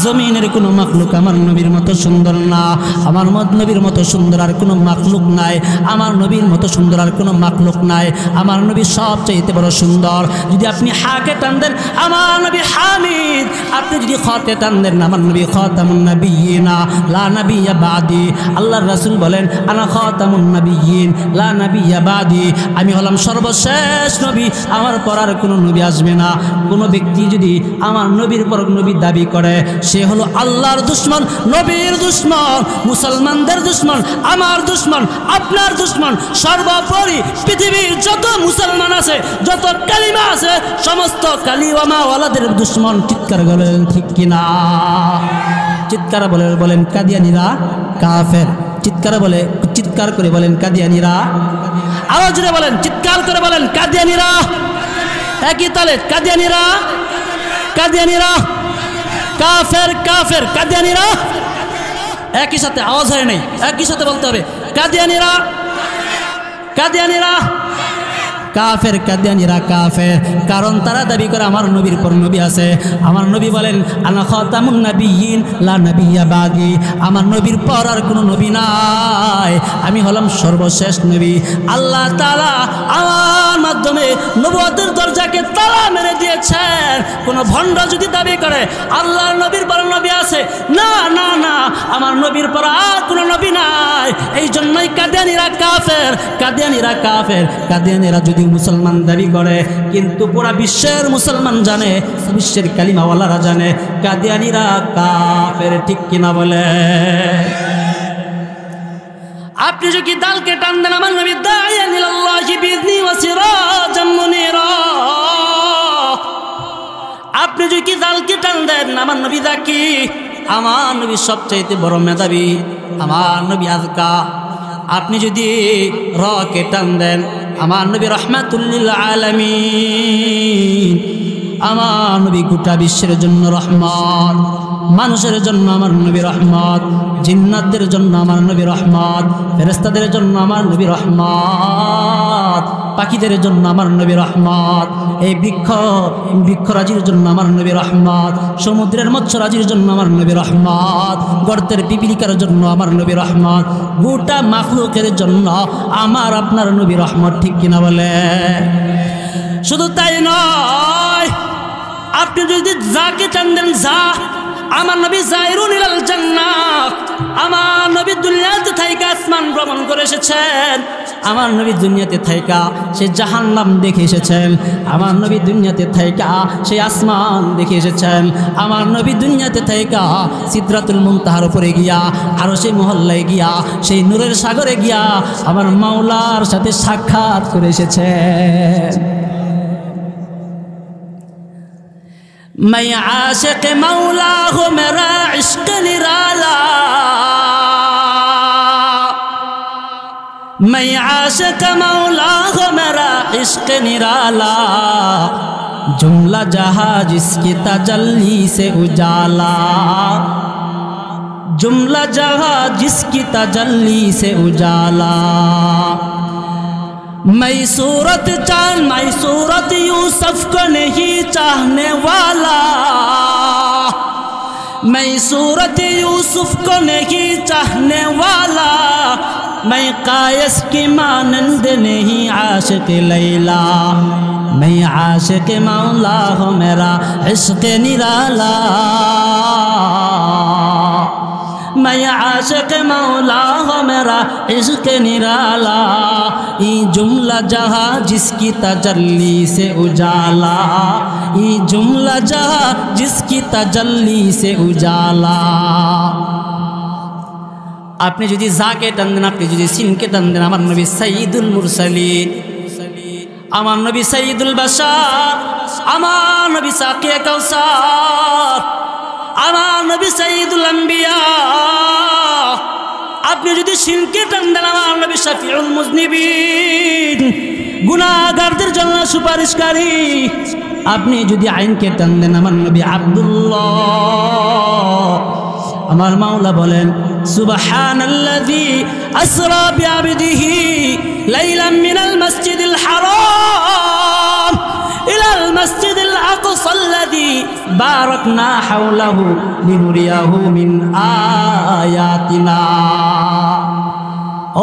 জমিনের কোনো মাখলুক আমার নবীর মতো সুন্দর না। আমার নবীর মতো সুন্দর আর কোনো মাখলুক নাই, আমার নবীর মতো সুন্দর আর কোনো মাখলুক নাই। আমার নবী সব চাইতে বড় সুন্দর। যদি আপনি হাকে টান দেন আমার নবী হামিদ, আপনি যদি খতে টান দেন আমার নবী খাতামুন নাবিয়িনা লা নাবিয়্যা বাদি। আল্লাহর রাসূল বলেন আনা খাতামুন নাবিয়্যিন লা নাবিয়্যা বাদি, আমি হলাম সর্বশেষ নবী, আমার পর আর কোনো নবী আসবে না। কোনো ব্যক্তি যদি আমার নবীর পর নবী দাবি করে সে হলো আল্লাহর দুশমন, নবীর দুশমন, মুসলমানদের দুশমন, আমার দুশমন, আপনার দুশমন। সর্বোপরি পৃথিবীর যত মুসলমান আছে, যত কালিমা আছে, সমস্ত কালিমাওয়ালাদের দুশমন। চিৎকার বলেন ঠিক কিনা? চিৎকার বলেন কাদিয়ানীরা কাফের। চিৎকার করে বলেন কাদিয়ানীরা। আরো জোরে বলেন, চিৎকার করে বলেন কাদিয়ানীরা। একই তালে কাদিয়ানীরা, কাদিয়ানীরা কাফের, কাফের কাদিয়ানীরা। একই সাথে, আওয়াজ হয় নাই, একই সাথে বলতে হবে কাদিয়ানীরা, কাদিয়ানীরা কাফের, কাদিয়ানীরা কাফের। কারণ তারা দাবি করে আমার নবীর পর নবী আছে। আমার নবী বলেন আনা খাতামুন নাবিয়্যিন লা নাবিয়্যা বাদি, আমার নবীর পর আর কোনো নবী নাই, আমি হলাম সর্বশেষ নবী। আল্লাহ তাআলা আমার মাধ্যমে নবুয়তের দরজাকে তালা মেরে দিয়েছেন। কোন ভণ্ড যদি দাবি করে আল্লাহর নবীর পর নবী আছে, না না না, আমার নবীর পর আর কোনো নবী নাই। এই জন্যই কাদিয়ানীরা কাফের, কাদিয়ানীরা কাফের। কাদিয়ানীরা যদি যদিও মুসলমান দাবি করে, কিন্তু পুরা বিশ্বের মুসলমান জানে, বিশ্বের কালিমাওয়ালারা জানে কাদিয়ানীরা কাফের, ঠিক কিনা বলে? আপনি যদি দালকে টান দেন, আমার নবী দাইয়ান ইলাল্লাহি বিইذনি ওয়া সিরাজাম মুনীরা। আপনি যদি দালকে টান দেন, আমার নবী জাকি, আমার নবী সবচাইতে বড় মেধাবী, আমার নবী আযকা। আপনি যদি রকে টান দেন, আমার নবী রাহমাতুল লিল আলামিন, আমার নবী গোটা বিশ্বের জন্য রহমত, মানুষের জন্য আমার নবী রহমত, জিন্নাতদের জন্য আমার নবী রহমত, ফেরেশতাদের জন্য আমার নবী রহমত, পাখিদের জন্য আমার নবী রহমত, এই বৃক্ষরাজির জন্য আমার নবী রহমত, সমুদ্রের মৎস্যরাজির জন্য আমার নবী রহমত, গর্তের পিপিলিকার জন্য আমার নবী রহমত, গোটা মাখলুকের জন্য আমার আপনার নবী রহমত, ঠিক কিনা বলে? শুধু তাই নয়, আপনি যদি যাকে টান দেন, যা আমার নবী যায়রুন ইলাল জান্নাহ, আমার নবী দুনিয়াতে থাইকা আসমান ভ্রমণ করে এসেছেন, আমার নবী দুনিয়াতে থাইকা সে জাহান্নাম দেখে এসেছেন, আমার নবী দুনিয়াতে থাইকা সেই আসমান দেখে এসেছেন, আমার নবী দুনিয়াতে থাইকা সিদরাতুল মুনতাহার উপরে গিয়া, আরো সেই মহল্লায় গিয়া, সেই নূরের সাগরে গিয়া আমার মাওলার সাথে সাক্ষাৎ করে এসেছেন। मैं आशिक मौला हूँ, मेरा इश्क निराला, मैं आशिक मौला हूँ, मेरा इश्क निराला, जुमला जहाँ जिसकी तजल्ली से उजाला, जुमला जहाँ जिसकी तजल्ली से उजाला। मैं सूरत चांद, मैं सूरत यूसुफ को नहीं चाहने वाला, मैं सूरत यूसुफ को नहीं चाहने वाला, मैं कायस की मानंद नहीं आशिक लैला, मैं आशिक मौला हूँ, मेरा इश्क निराला, मैं आशिक मौला हूँ, मेरा इश्क निराला, ये जुमला जहाँ जिसकी तजल्ली से उजाला, ये जुमला जहाँ जिसकी तजल्ली से उजाला। আপনি যদি যাকে টান দেন, আপনি যদি সিনকে টান দেন, আমার নবী সাইয়্যিদুল মুরসালিন, আমার নবী সাইয়্যিদুল বাশার, আমার নবী সাকিয়ে কাউসার, আমার নবী সাইয়্যিদুল আম্বিয়া। আপনি যদি সিনকে টান দেন, আমার নবী শাফিউল মুজনিবিন, গুনাহগারদের জন্য সুপারিশকারী। আপনি যদি আইনকে টান দেন, আমার নবী আব্দুল্লাহ। আমার মাওলা বলেন, সুবহানাল্লাযী আসরা বিআবদিহি লাইলাম মিনাল মাসজিদিল হারাম ইলাল মাসজিদিল আকসা আল্লাযী বারাকনা হাওলাহু লিনুরিয়াহু মিন আয়াতিনা।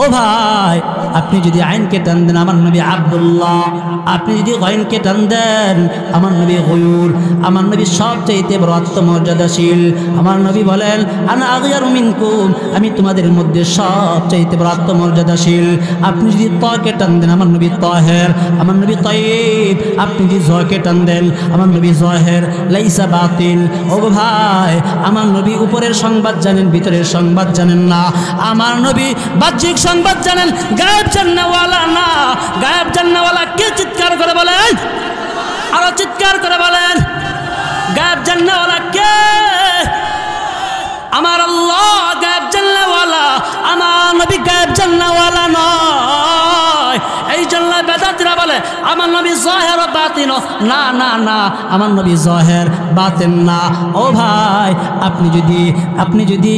ও ভাই, আপনি যদি আইনকে টান দেন, আমার নবী আব্দুল্লাহ। আপনি যদি গায়নকে টান দেন, আমার নবী গয়ুর। আমার নবী সবচাইতে বড় আত্মমর্যাদাশীল। আমার নবী বলেন, আনা আগয়ারু মিনকুম, আমি তোমাদের মধ্যে সবচাইতে বড় আত্মমর্যাদাশীল। আপনি যদি তকে টান দেন, আমার নবী তাহের। আমার নবী তাইব। আপনি যদি জকে টান দেন, আমার নবী জহের। লাইসা বাতিল। ও ভাই, আমার নবী উপরের সংবাদ জানেন, ভিতরের সংবাদ জানেন না। আমার নবী বাহ্যিক সংবাদ জানেন, গায়েব জান্নাওয়ালা না। গায়েব জান্নাওয়ালা কে? চিৎকার করে বলেন, আরো চিৎকার করে বলেন, গায়েব জান্নাওয়ালা কে? আমার আল্লাহ গায়েব জান্নাওয়ালা। আমার নবী গায়েব জান্নাওয়ালা নয়। এই জন্য বেদাতীরা বলে আমার নবী জাহের ও বাতিন। না না না, আমার নবী জাহের, বাতিন না। ও ভাই, আপনি যদি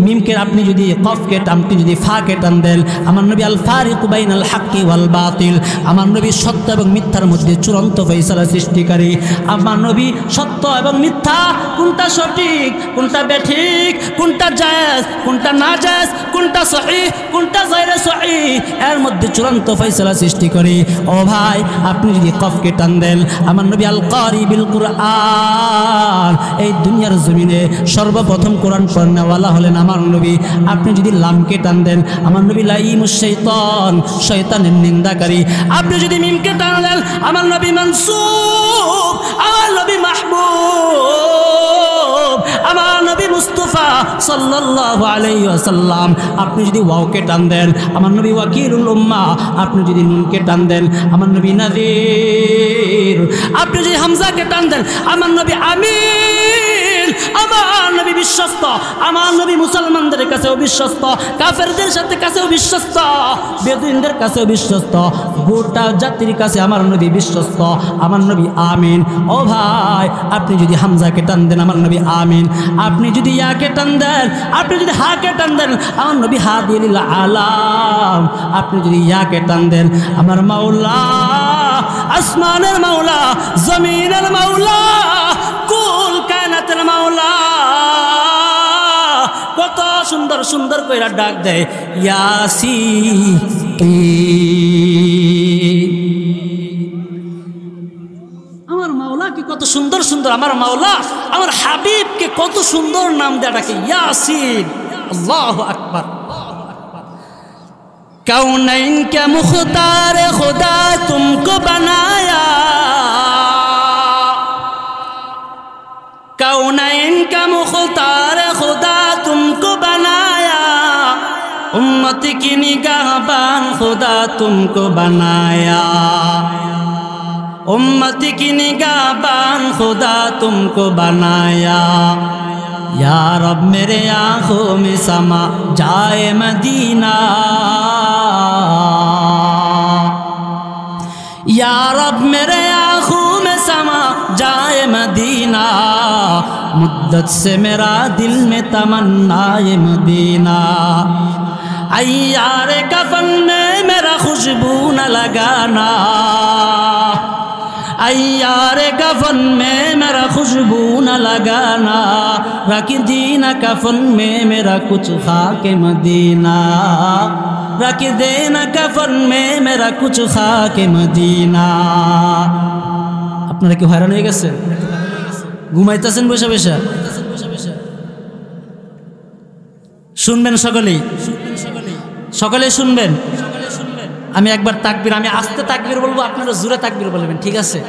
মিমকে, আপনি যদি কফকে, আপনি যদি ফাকে টান দেন, আমার নবী আল ফারিকু বাইনাল হাক্কি ওয়াল বাতিল। আমার নবী সত্য এবং মিথ্যার মধ্যে চূড়ান্ত ফয়সালা সৃষ্টিকারী। আমার নবী সত্য এবং মিথ্যা, কোনটা সঠিক, কোনটা বেঠিক, কোনটা জায়েজ, কোনটা না জায়েজ, কোনটা সহিহ কোনটা গায়রে সহিহ এর মধ্যে চূড়ান্ত ফয়সালা সৃষ্টি করে। ও ভাই, আপনি যদি কফকে টান দেন, আমার নবী আল কারি বিল কুরআন, এই দুনিয়ার জমিনে সর্বপ্রথম কোরআন পড়নেওয়ালা হলেন আমার নবী। আপনি যদি লামকে টান দেন, আমার নবী লাইমুশ শাইতান, শয়তানের নিন্দাকারী। আপনি যদি মিমকে টান দেন, আমার নবী মানসুব, আমার নবী মাহবুব, আমার নবী মুস্তাফা সাল্লাল্লাহু আলাইহি ওয়াসাল্লাম। আপনি যদি ওয়াওকে টান দেন, আমার নবী ওয়াকিলুল উম্মাহ। আপনি যদি নুনকে টান দেন, আমার নবী নাযীর। আপনি যদি হামজাকে টান দেন, আমার নবী আমিন। আমার নবী বিশ্বস্ত, আমার নবী মুসলমানদের কাছেও বিশ্বস্ত, কাফেরদের সাথে কাছেও বিশ্বস্ত, বেদুইনদের কাছেও বিশ্বস্ত, গোটা জাতির কাছে আমার নবী বিশ্বস্ত। আমার নবী আমিন। ও ভাই, আপনি যদি হামজাকে টান দেন, আমার নবী আমিন। আপনি যদি ইয়াকে টান দেন, আপনি যদি হাকে টান দেন, আমার নবী হাদিল আলাম। আপনি যদি ইয়াকে টান দেন, আমার মাওলা, আসমানের মাওলা, জমিনের মাওলা, কুল কায়নাতের মাওলা, কত সুন্দর সুন্দর কইরা ডাক দেয়, ইয়াসিন। আমার মাওলা কি কত সুন্দর সুন্দর, আমার মাওলা আমার হাবিবকে কত সুন্দর নাম দেয়, ডাকে ইয়াসিন। আল্লাহু আকবার। कौनैन क्या मुख्तार खुदा तुमको बनाया, कौनैन का मुख्तार खुदा तुमको बनाया, उम्मत की निगाहबान खुदा तुमको बनाया, उम्मत की निगाहबान खुदा तुमको बनाया। या रब मेरे आँखों में समा जाए मदीना, या रब मेरे आँखों में समा जाए मदीना, मुद्दत से मेरा दिल में तमन्नाए मदीना। अय्यारे कफन में मेरा खुशबू न लगाना, अय्यारे कफन में मेरा खुशबू न लगाना, रख दीना कफन में मेरा कुछ खाके मदीना, रख देना कफन में मेरा कुछ खाके मदीना। আপনারা কি হয়রান হয়ে গেছেন? ঘুমাইতেছেন বসে বসে? শুনবেন সকলেই, সকলেই শুনবেন। আমি একবার তাকবীর, আমি আস্তে তাকবীর বলবো, আপনারা জোরে তাকবীর বলবেন, ঠিক আছে?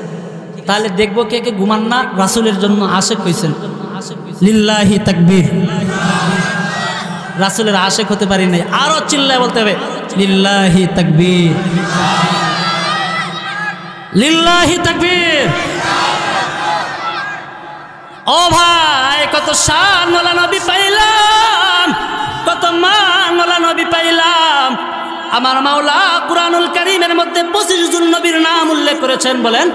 তাহলে দেখবো কে কে ঘুমান না, রাসূলের জন্য আশেক হইছেন। লিল্লাহি তাকবীর। রাসূলের আশেক হতে পারি নাই, আরো চিল্লায় বলতে হবে লিল্লাহি তাকবীর, লিল্লাহি তাকবীর। ও ভাই, কত শান ওয়ালা নবী পাইলাম, কত মান ওয়ালা নবী পাইলাম। আমার মাওলা কুরআনুল কারীমের মধ্যে 25 জন নবীর নাম উল্লেখ করেছেন। বলেন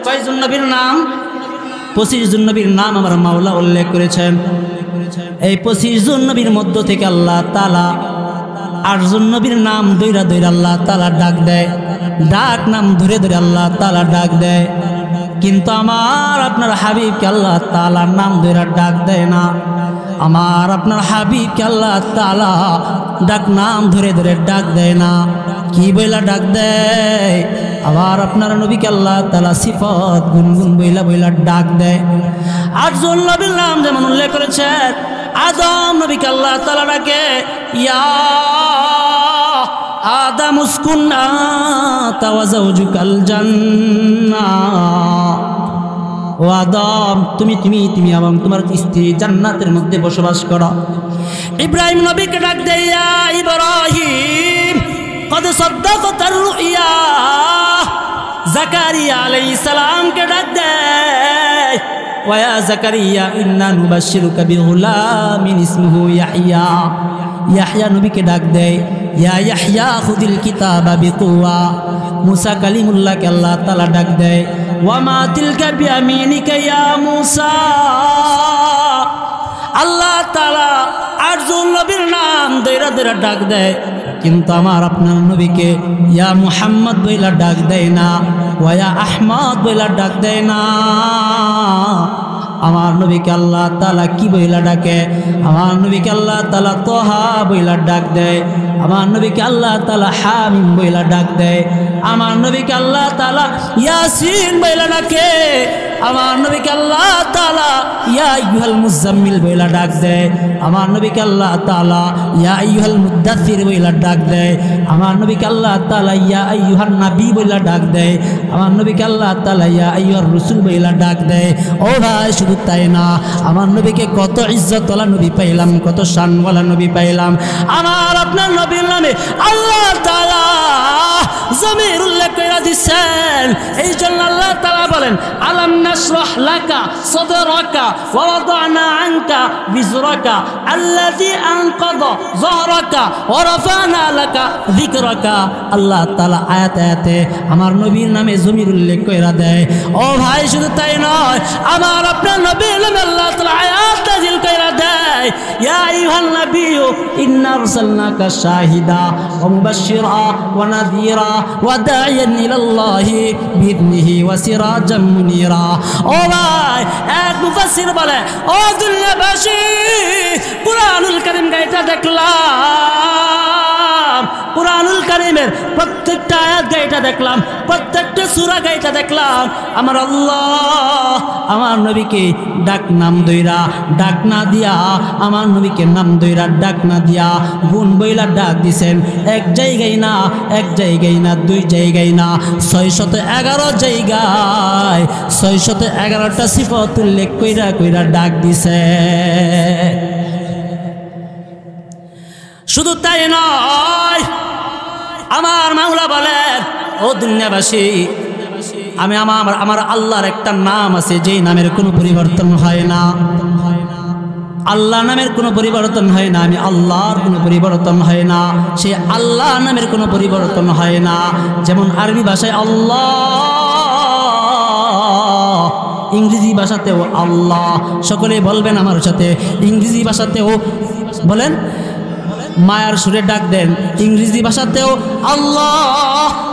কয়জন নবীর নাম? 25 জন নবীর নাম আমার মাওলা উল্লেখ করেছেন। এই 25 জন নবীর মধ্য থেকে আল্লাহ তাআলা 8 জন নবীর নাম ধইরা ধইরা আল্লাহ তাআলা ডাক দেয়, ডাক নাম ধরে ধরে আল্লাহ তাআলা ডাক দেয়। কিন্তু আমার আপনার হাবিবকে আল্লাহ তাআলা নাম ধইরা ডাক দেয় না। আমার আপনার হাবিবকে আল্লাহ তাআলা ডাক নাম ধরে ধরে ডাক দেয় না। কি বইলা ডাক দেয়? আবার আপনার নবীকে আল্লাহ তাআলা সিফাত গুনগুন বইলা বইলা ডাক দেয়। 8 জন নবীর নাম যেমন উল্লেখ করেছেন, আদম নবীকে আল্লাহ তাআলা ডাকে, ইয়া আদম উসকুন আনতা ওয়া যাওজুকাল জান্নাহ। ও আদম, তুমি তুমি তুমি এবং তোমার স্ত্রী জান্নাতের মধ্যে বসবাস করো। ইব্রাহিম নবীকে ডাক দেয়, ইয়া ইব্রাহিম কদ সাদ্দাকতার রুইয়া। জাকারিয়া আলাইহিস সালামকে ডাক দেয়, ওয়া ইয়া জাকারিয়া ইন্না নুবাশশিরুকা বিগুলামিন ইসমুহু ইয়াহইয়া। ইয়াহইয়া নবীকে ডাক দেয়, ইয়া ইয়াহইয়া খুযিল কিতাবা বিকুওয়া। মুসা কালিমুল্লাহকে আল্লাহ তাআলা ডাক দেয়, ওয়া মা তিলকা বিয়ামিনিকা ইয়া মুসা। আল্লাহ তাআলা 8 জন নবীর নাম ধইরা ধইরা ডাক দেয়, কিন্তু আমার আপনার নবীকে ইয়া মুহাম্মদ বইলা ডাক দেয় না, ওয়া ইয়া আহমদ বইলা ডাক দেয় না। আমার নবীকে আল্লাহ তাআলা কি বইলা ডাকে? আমার নবীকে আল্লাহ তাআলা তোহা বইলা ডাক দেয়। আমার নবীকে আল্লাহ তাআলা হামিম বইলা ডাক দেয়। আমার নবীকে আল্লাহ তাআলা ইয়াসিন বইলা ডাকে। আমার নবীকে আল্লাহ তাআলা ইয়া আইয়ুহাল মুজাম্মিল বইলা ডাক দেয়। আমার নবীকে আল্লাহ তাআলা ইয়া আইয়ুহাল মুদ্দাসসির বইলা ডাক দেয়। আমার নবীকে আল্লাহ তাআলা ইয়া আইয়ুহান নবী বইলা ডাক দেয়। আমার নবীকে আল্লাহ তাআলা ইয়া আইয়ুহার রাসূল বইলা ডাক দেয়। ও ভাই, শুধু তাই না, আমার নবীকে কত ইজ্জতওয়ালা নবী পাইলাম, কত শানওয়ালা নবী পাইলাম। আমার আপনার নবীর নামে আল্লাহ তাআলা জমির উল্লেখ করে দিচ্ছেন। এই জন্য আল্লাহ তাআলা বলেন, আলাম নাশরাহ লাকা সাদরাকা ওয়া ওয়াদানা আনকা বিজরাকা আল্লাযী আনকাযা যাহরাকা ওয়া রাফা'না লাকা যিকরাকা। আল্লাহ তাআলা আয়াতে আমার নবীর নামে জমির উল্লেখ করে দেয়। ও ভাই, শুধু তাই নয়, আমার আপনার নবীর নামে আল্লাহ তাআলা আয়াত নাযিল করে দেয়। ইয়া আইয়ুহান নাবিয়্যু ইন্না আরসালনাকা শাহিদা ওয়া মুবাশশিরা ওয়া নাযীরা ওয়া দা'iয়ান ইলাল্লাহি বিইذনিহি ওয়া সিরাজাম মুনীরা। ও ভাই, এক মুফাসসির বলে, ও দুনিয়াবাসী, কুরআনুল কারীম গাইটা দেখলাম, কুরআনুল কারীমের প্রত্যেকটা আয়াত গাইটা দেখলাম, প্রত্যেকটা সূরা গাইটা দেখলাম। আমার আল্লাহ আমার নবীকে ডাক নাম দইরা ডাক না দিয়া, আমার নবীকে নাম দইরা ডাক না দিয়া গুণ বইলা ডাক দিছেন। এক জায়গায় না, এক জায়গায় না, দুই জায়গায় না, 611 জায়গায় 611টা সিফত উল্লেখ কইরা কইরা ডাক দিছে। শুধু তাই নয়, আমার মাওলা বলেন, ও দুনিয়াবাসী, আমি আমার আল্লাহর একটা নাম আছে, যেই নামের কোনো পরিবর্তন হয় না। আল্লাহ নামের কোনো পরিবর্তন হয় না, আমি আল্লাহর কোনো পরিবর্তন হয় না, সেই আল্লাহ নামের কোনো পরিবর্তন হয় না। যেমন আরবি ভাষায় আল্লাহ, ইংরেজি ভাষাতেও আল্লাহ। সকলে বলবেন আমার সাথে, ইংরেজি ভাষাতেও বলেন, মায়ার সুরে ডাক দেন। ইংরেজি ভাষাতেও আল্লাহ,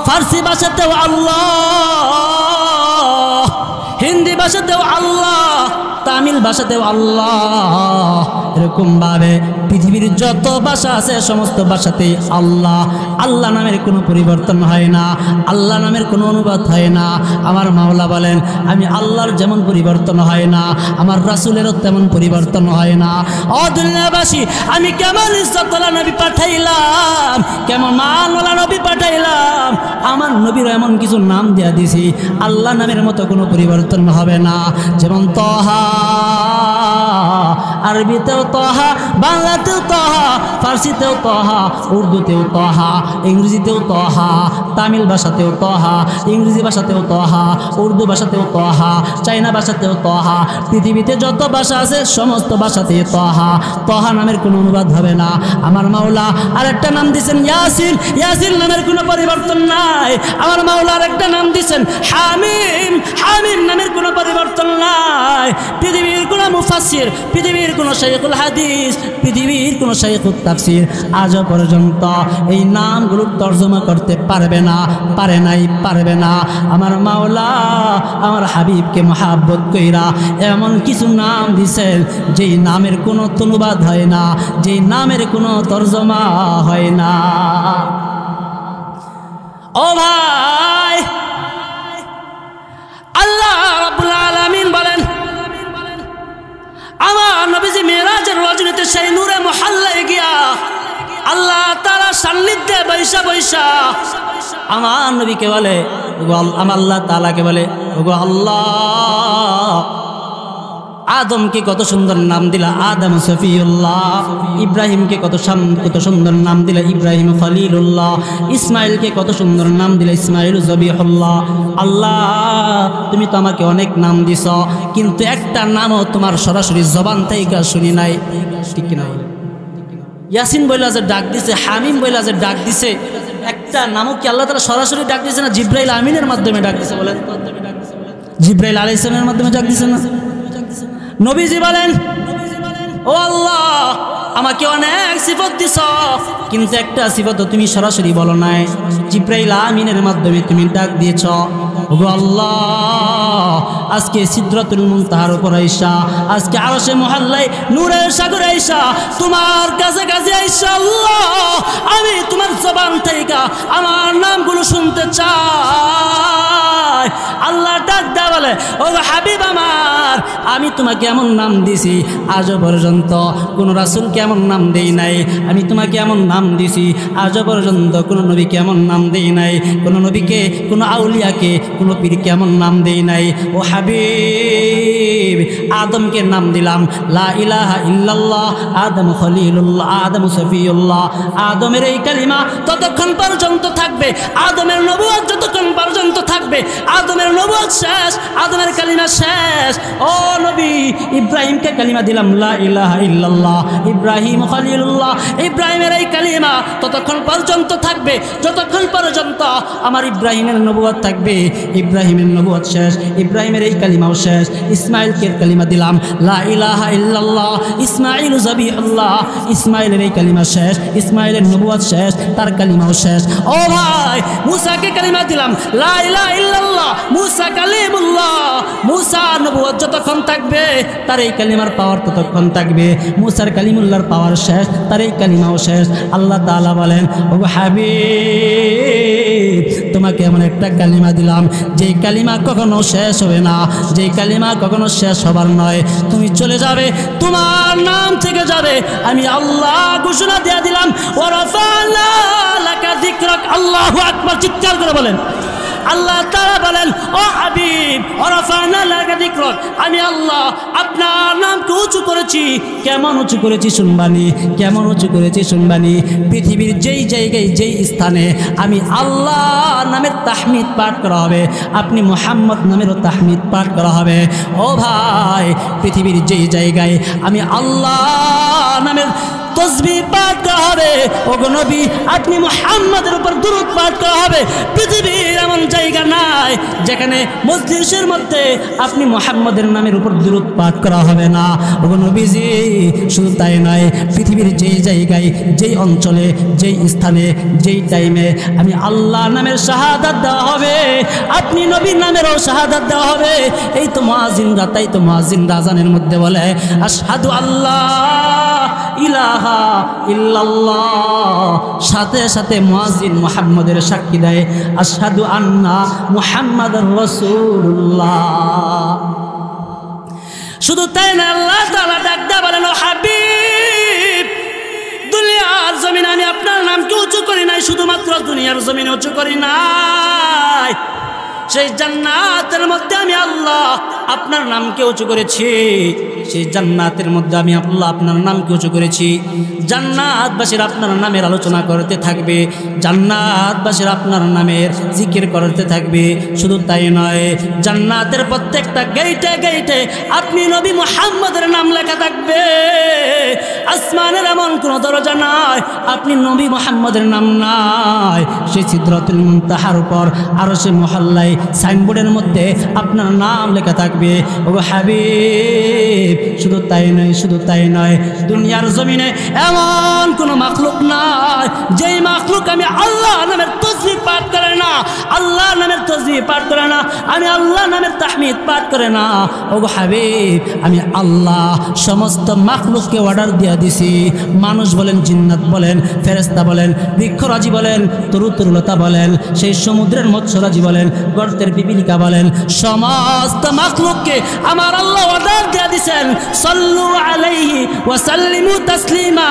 ফার্সি ভাষাতেও আল্লাহ, হিন্দি ভাষাতেও আল্লাহ, তামিল ভাষাতেও আল্লাহ। এরকম ভাবে পৃথিবীর যত ভাষা আছে সমস্ত ভাষাতেই আল্লাহ। আল্লাহ নামের কোনো পরিবর্তন হয় না, আল্লাহ নামের কোনো অনুবাদ হয় না। আমার মাওলা বলেন, আমি আল্লাহর যেমন পরিবর্তন হয় না, আমার রাসূলেরও তেমন পরিবর্তন হয় না। ও দুনিয়াবাসী, আমি কেমন ইজ্জতওয়ালা নবী পাঠাইলাম, কেমন মানওয়ালা নবী পাঠাইলাম। আমার নবীর এমন কিছু নাম দেয়া দিছি, আল্লাহ নামের মতো কোনো পরিবর্তন হবে না। যেমন তহা, আরবিতেও তহা, বাংলাতেও তহা, ফার্সিতেও তহা, উর্দুতেও তহা, ইংরেজিতেও তহা, তামিল ভাষাতেও তহা, ইংরেজি ভাষাতেও তহা, উর্দু ভাষাতেও তহা, চাইনা ভাষাতেও তহা, পৃথিবীতে যত ভাষা আছে সমস্ত ভাষাতে তহা। তহা নামের কোনো অনুবাদ হবে না। আমার মাওলা আরেকটা নাম দিয়েছেন ইয়াসিন, ইয়াসিন নামের কোনো পরিবর্তন নাই। আমার মাওলা আরেকটা নাম দিয়েছেন হামিম, হামিম নামের কোনো পরিবর্তন নাই। পৃথিবীর কোনো মুফাসসির, পৃথিবীর কোনো শাইখুল হাদিস, পৃথিবীর কোনো শাইখুত তাফসীর আজ পর্যন্ত এই নামগুলোর তর্জমা করতে পারবে না, পারে নাই, পারবে না। আমার মাওলা আমার হাবিবকে মহাব্বত কইরা এমন কিছু নাম দিছেন যেই নামের কোনো অনুবাদ হয় না, যেই নামের কোনো তর্জমা হয় না। ও ভাই, আল্লাহ রাব্বুল আলামিন বলেন, আমার নবীজি মেরাজের রজনীতে সেই নূরে মুহাল্লায় গিয়া আল্লাহ তাআলা সান্নিধ্যে বৈশা বৈশা আমার নবীকে বলে, আমার আল্লাহ তাআলাকে বলে, ওগো আল্লাহ, আদমকে কত সুন্দর নাম দিলা আদম সফিউল্লাহ, ইব্রাহিমকে কত সুন্দর নাম দিলা ইব্রাহিম খলিলুল্লাহ, ইসমাইলকে কত সুন্দর নাম দিলা ইসমাইল জবিহুল্লাহ। আল্লাহ, তুমি তো আমাকে অনেক নাম দিছ, কিন্তু একটা নামও তোমার সরাসরি জবান থেকে শুনি নাই। ঠিক কিনা? ইয়াসিন বইলা যে ডাক দিছে, হামিম বইলা যে ডাক দিছে, একটা নামও কি আল্লাহ তাআলা সরাসরি ডাক দিছে না জিব্রাইল আমিনের মাধ্যমে ডাক দিছে? বলেন, জিব্রাইল আলাইহিস সালামের মাধ্যমে ডাক দিছে না? নবীজি বলেন, ও আল্লাহ, আমাকে অনেক সিফত দিছ, কিন্তু একটা সিফত তুমি সরাসরি বলো নাই, জিব্রাইল আমিনের মাধ্যমে তুমি ডাক দিয়েছ। ওগো আল্লাহ, আজকে সিদরাতুল মুনতাহার উপর আইসা, আজকে আরশে মুহাল্লায় নূরের সাগরে আইসা, তোমার কাছে কাছে আইসা আল্লাহ, আমি তোমার জবান থেকে আমার নামগুলো শুনতে চাই। আল্লাহ ডাক দেয়া বলে, ও হাবিব আমার, আমি তোমাকে এমন নাম দিছি আজও পর্যন্ত কোন রাসূল কেমন নাম দেই নাই। আমি তোমাকে এমন নাম দিছি আজও পর্যন্ত কোন নবী কেমন নাম দেই নাই, কোন নবীকে, কোন আউলিয়াকে, কোন পীর কেমন নাম দেই নাই। ও হাবিব, আদমকে নাম দিলাম লা ইলাহা ইল্লাল্লাহ, আদম খলিলুল্লাহ, আদম সফিউল্লাহ। আদমের এই কালিমা ততক্ষণ পর্যন্ত থাকবে, আদমের নবুয়ত যতক্ষণ পর্যন্ত থাকবে, আদমের নবুয়ত শেষ, আদমের কালিমা শেষ। ও নবী ইব্রাহিমকে কালিমা দিলাম লা ইলাহা ইল্লাল্লাহ, ইব্রাহিম খলিলুল্লাহ। ইব্রাহিমের এই কালিমা ততক্ষণ পর্যন্ত থাকবে যতক্ষণ পর্যন্ত আমার ইব্রাহিমের নবুয়ত থাকবে। ইব্রাহিমের নবুয়ত শেষ, ইব্রাহিমের এই কালিমাও শেষ। ইসমাইলকে কালিমা দিলাম লা ইলাহা ইল্লাল্লাহ, ইসমাইল যাবিহুল্লাহ। ইসমাইলের এই কালিমা শেষ, ইসমাইলের নবুয়ত শেষ, তার কালিমাও শেষ। ও ভাই, মুসাকে কালিমা দিলাম লা ইলাহা ইল্লাল্লাহ, মুসা কালিমুল্লাহ। মুসা নবুয়ত যতক্ষণ থাকবে তার এই কালিমার পাওয়ার ততক্ষণ থাকবে। মুসার কালিমুল্লাহর পাওয়ার শেষ, তার এই কালিমাও শেষ। আল্লাহ তাআলা বলেন, ও হাবিব, তোমাকে এমন একটা কালিমা দিলাম যেই কালিমা কখনো শেষ হবে না, যেই কালিমা কখনো শেষ হবার নয়। তুমি চলে যাবে, তোমার নাম থেকে যাবে। আমি আল্লাহ ঘোষণা দিয়ে দিলাম, ওয়া রাফা'না লাকা যিকরাক। আল্লাহু আকবার, চিৎকার করে বলেন। আল্লাহ তাআলা বলেন, ও হাবিব, ওয়া রাফা'না লাকা যিকরাক, আমি আল্লাহ আপনার নামকে উঁচু করেছি। কেমন উঁচু করেছি শুনবানি, কেমন উঁচু করেছি শুনবানি। পৃথিবীর যেই জায়গায়, যেই স্থানে আমি আল্লাহ নামের তাহমিদ পাঠ করা হবে, আপনি মুহাম্মদ নামেরও তাহমিদ পাঠ করা হবে। ও ভাই, পৃথিবীর যেই জায়গায় আমি আল্লাহ নামের তসবিহ পাঠ করা হবে, ওগো নবী আপনি মুহাম্মাদের উপর দুরূদ পাঠ করা হবে। পৃথিবীর এমন জায়গা নাই যেখানে মজলিসের মধ্যে আপনি মুহাম্মাদের নামের উপর দুরূদ পাঠ করা হবে না, ওগো নবীজি। শুধু তাই নয়, পৃথিবীর যেই জায়গায়, যেই অঞ্চলে, যেই স্থানে, যেই টাইমে আমি আল্লাহ নামের শাহাদাত দেওয়া হবে, আপনি নবীর নামেরও শাহাদাত দেওয়া হবে। এই তো মুয়াজ্জিনরা, তাই তো মুয়াজ্জিনরা আযানের মধ্যে বলে, আশহাদু আল্লাহ ইলাহা ইল্লাল্লাহ। সাথে সাথে মুয়াজ্জিন মুহাম্মাদের সাক্ষী দেয়, আশহাদু আন্না মুহাম্মাদুর রাসূলুল্লাহ। শুধু তাই না, আল্লাহ তাআলা ডাক দিয়ে বলেন, ও হাবিব, দুনিয়ার জমিনে আমি আপনার নামকে উঁচু করি নাই, শুধুমাত্র দুনিয়ার জমিনে উঁচু করি নাই, সেই জান্নাতের মধ্যে আমি আল্লাহ আপনার নামকে উঁচু করেছি। সেই জান্নাতের মধ্যে আমি আল্লাহ আপনার নামকে উঁচু করেছি। জান্নাতবাসীর আপনার নামের আলোচনা করতে থাকবে, জান্নাতবাসীর আপনার নামের জিকির করতে থাকবে। শুধু তাই নয়, জান্নাতের প্রত্যেকটা গেইটে গেইটে আপনি নবী মুহাম্মদের নাম লেখা থাকবে। আসমানের এমন কোনো দরজা নাই আপনি নবী মুহাম্মদের নাম নাই। সেই সিদরাতুল মুনতাহার উপর আরশে মুহাল্লায় সাইনবোর্ডের মধ্যে আপনার নাম লেখা থাকবে। ও হাবিব, শুধু তাই নয়, শুধু তাই নয়, দুনিয়ার জমিনে এমন কোনো মাখলুক নাই যেই মাখলুক আমি আল্লাহ নামের তসবিহ পাঠ করে না, আল্লাহ নামের তসবিহ পাঠ করে না, আমি আল্লাহ নামের তাহমিদ পাঠ করে না। ও হাবিব, আমি আল্লাহ সমস্ত মাখলুককে অর্ডার দিয়ে দিছি। মানুষ বলেন, জিন্নাত বলেন, ফেরেশতা বলেন, বৃক্ষরাজি বলেন, তরুতরুলতা বলেন, সেই সমুদ্রের মৎস্যরাজি বলেন, গর্তের পিপিলিকা বলেন, সমস্ত মাখলুককে আমার আল্লাহ অর্ডার দিয়ে দিছেন, সাল্লু আলাইহি ওয়া সাল্লিমু তাসলিমা।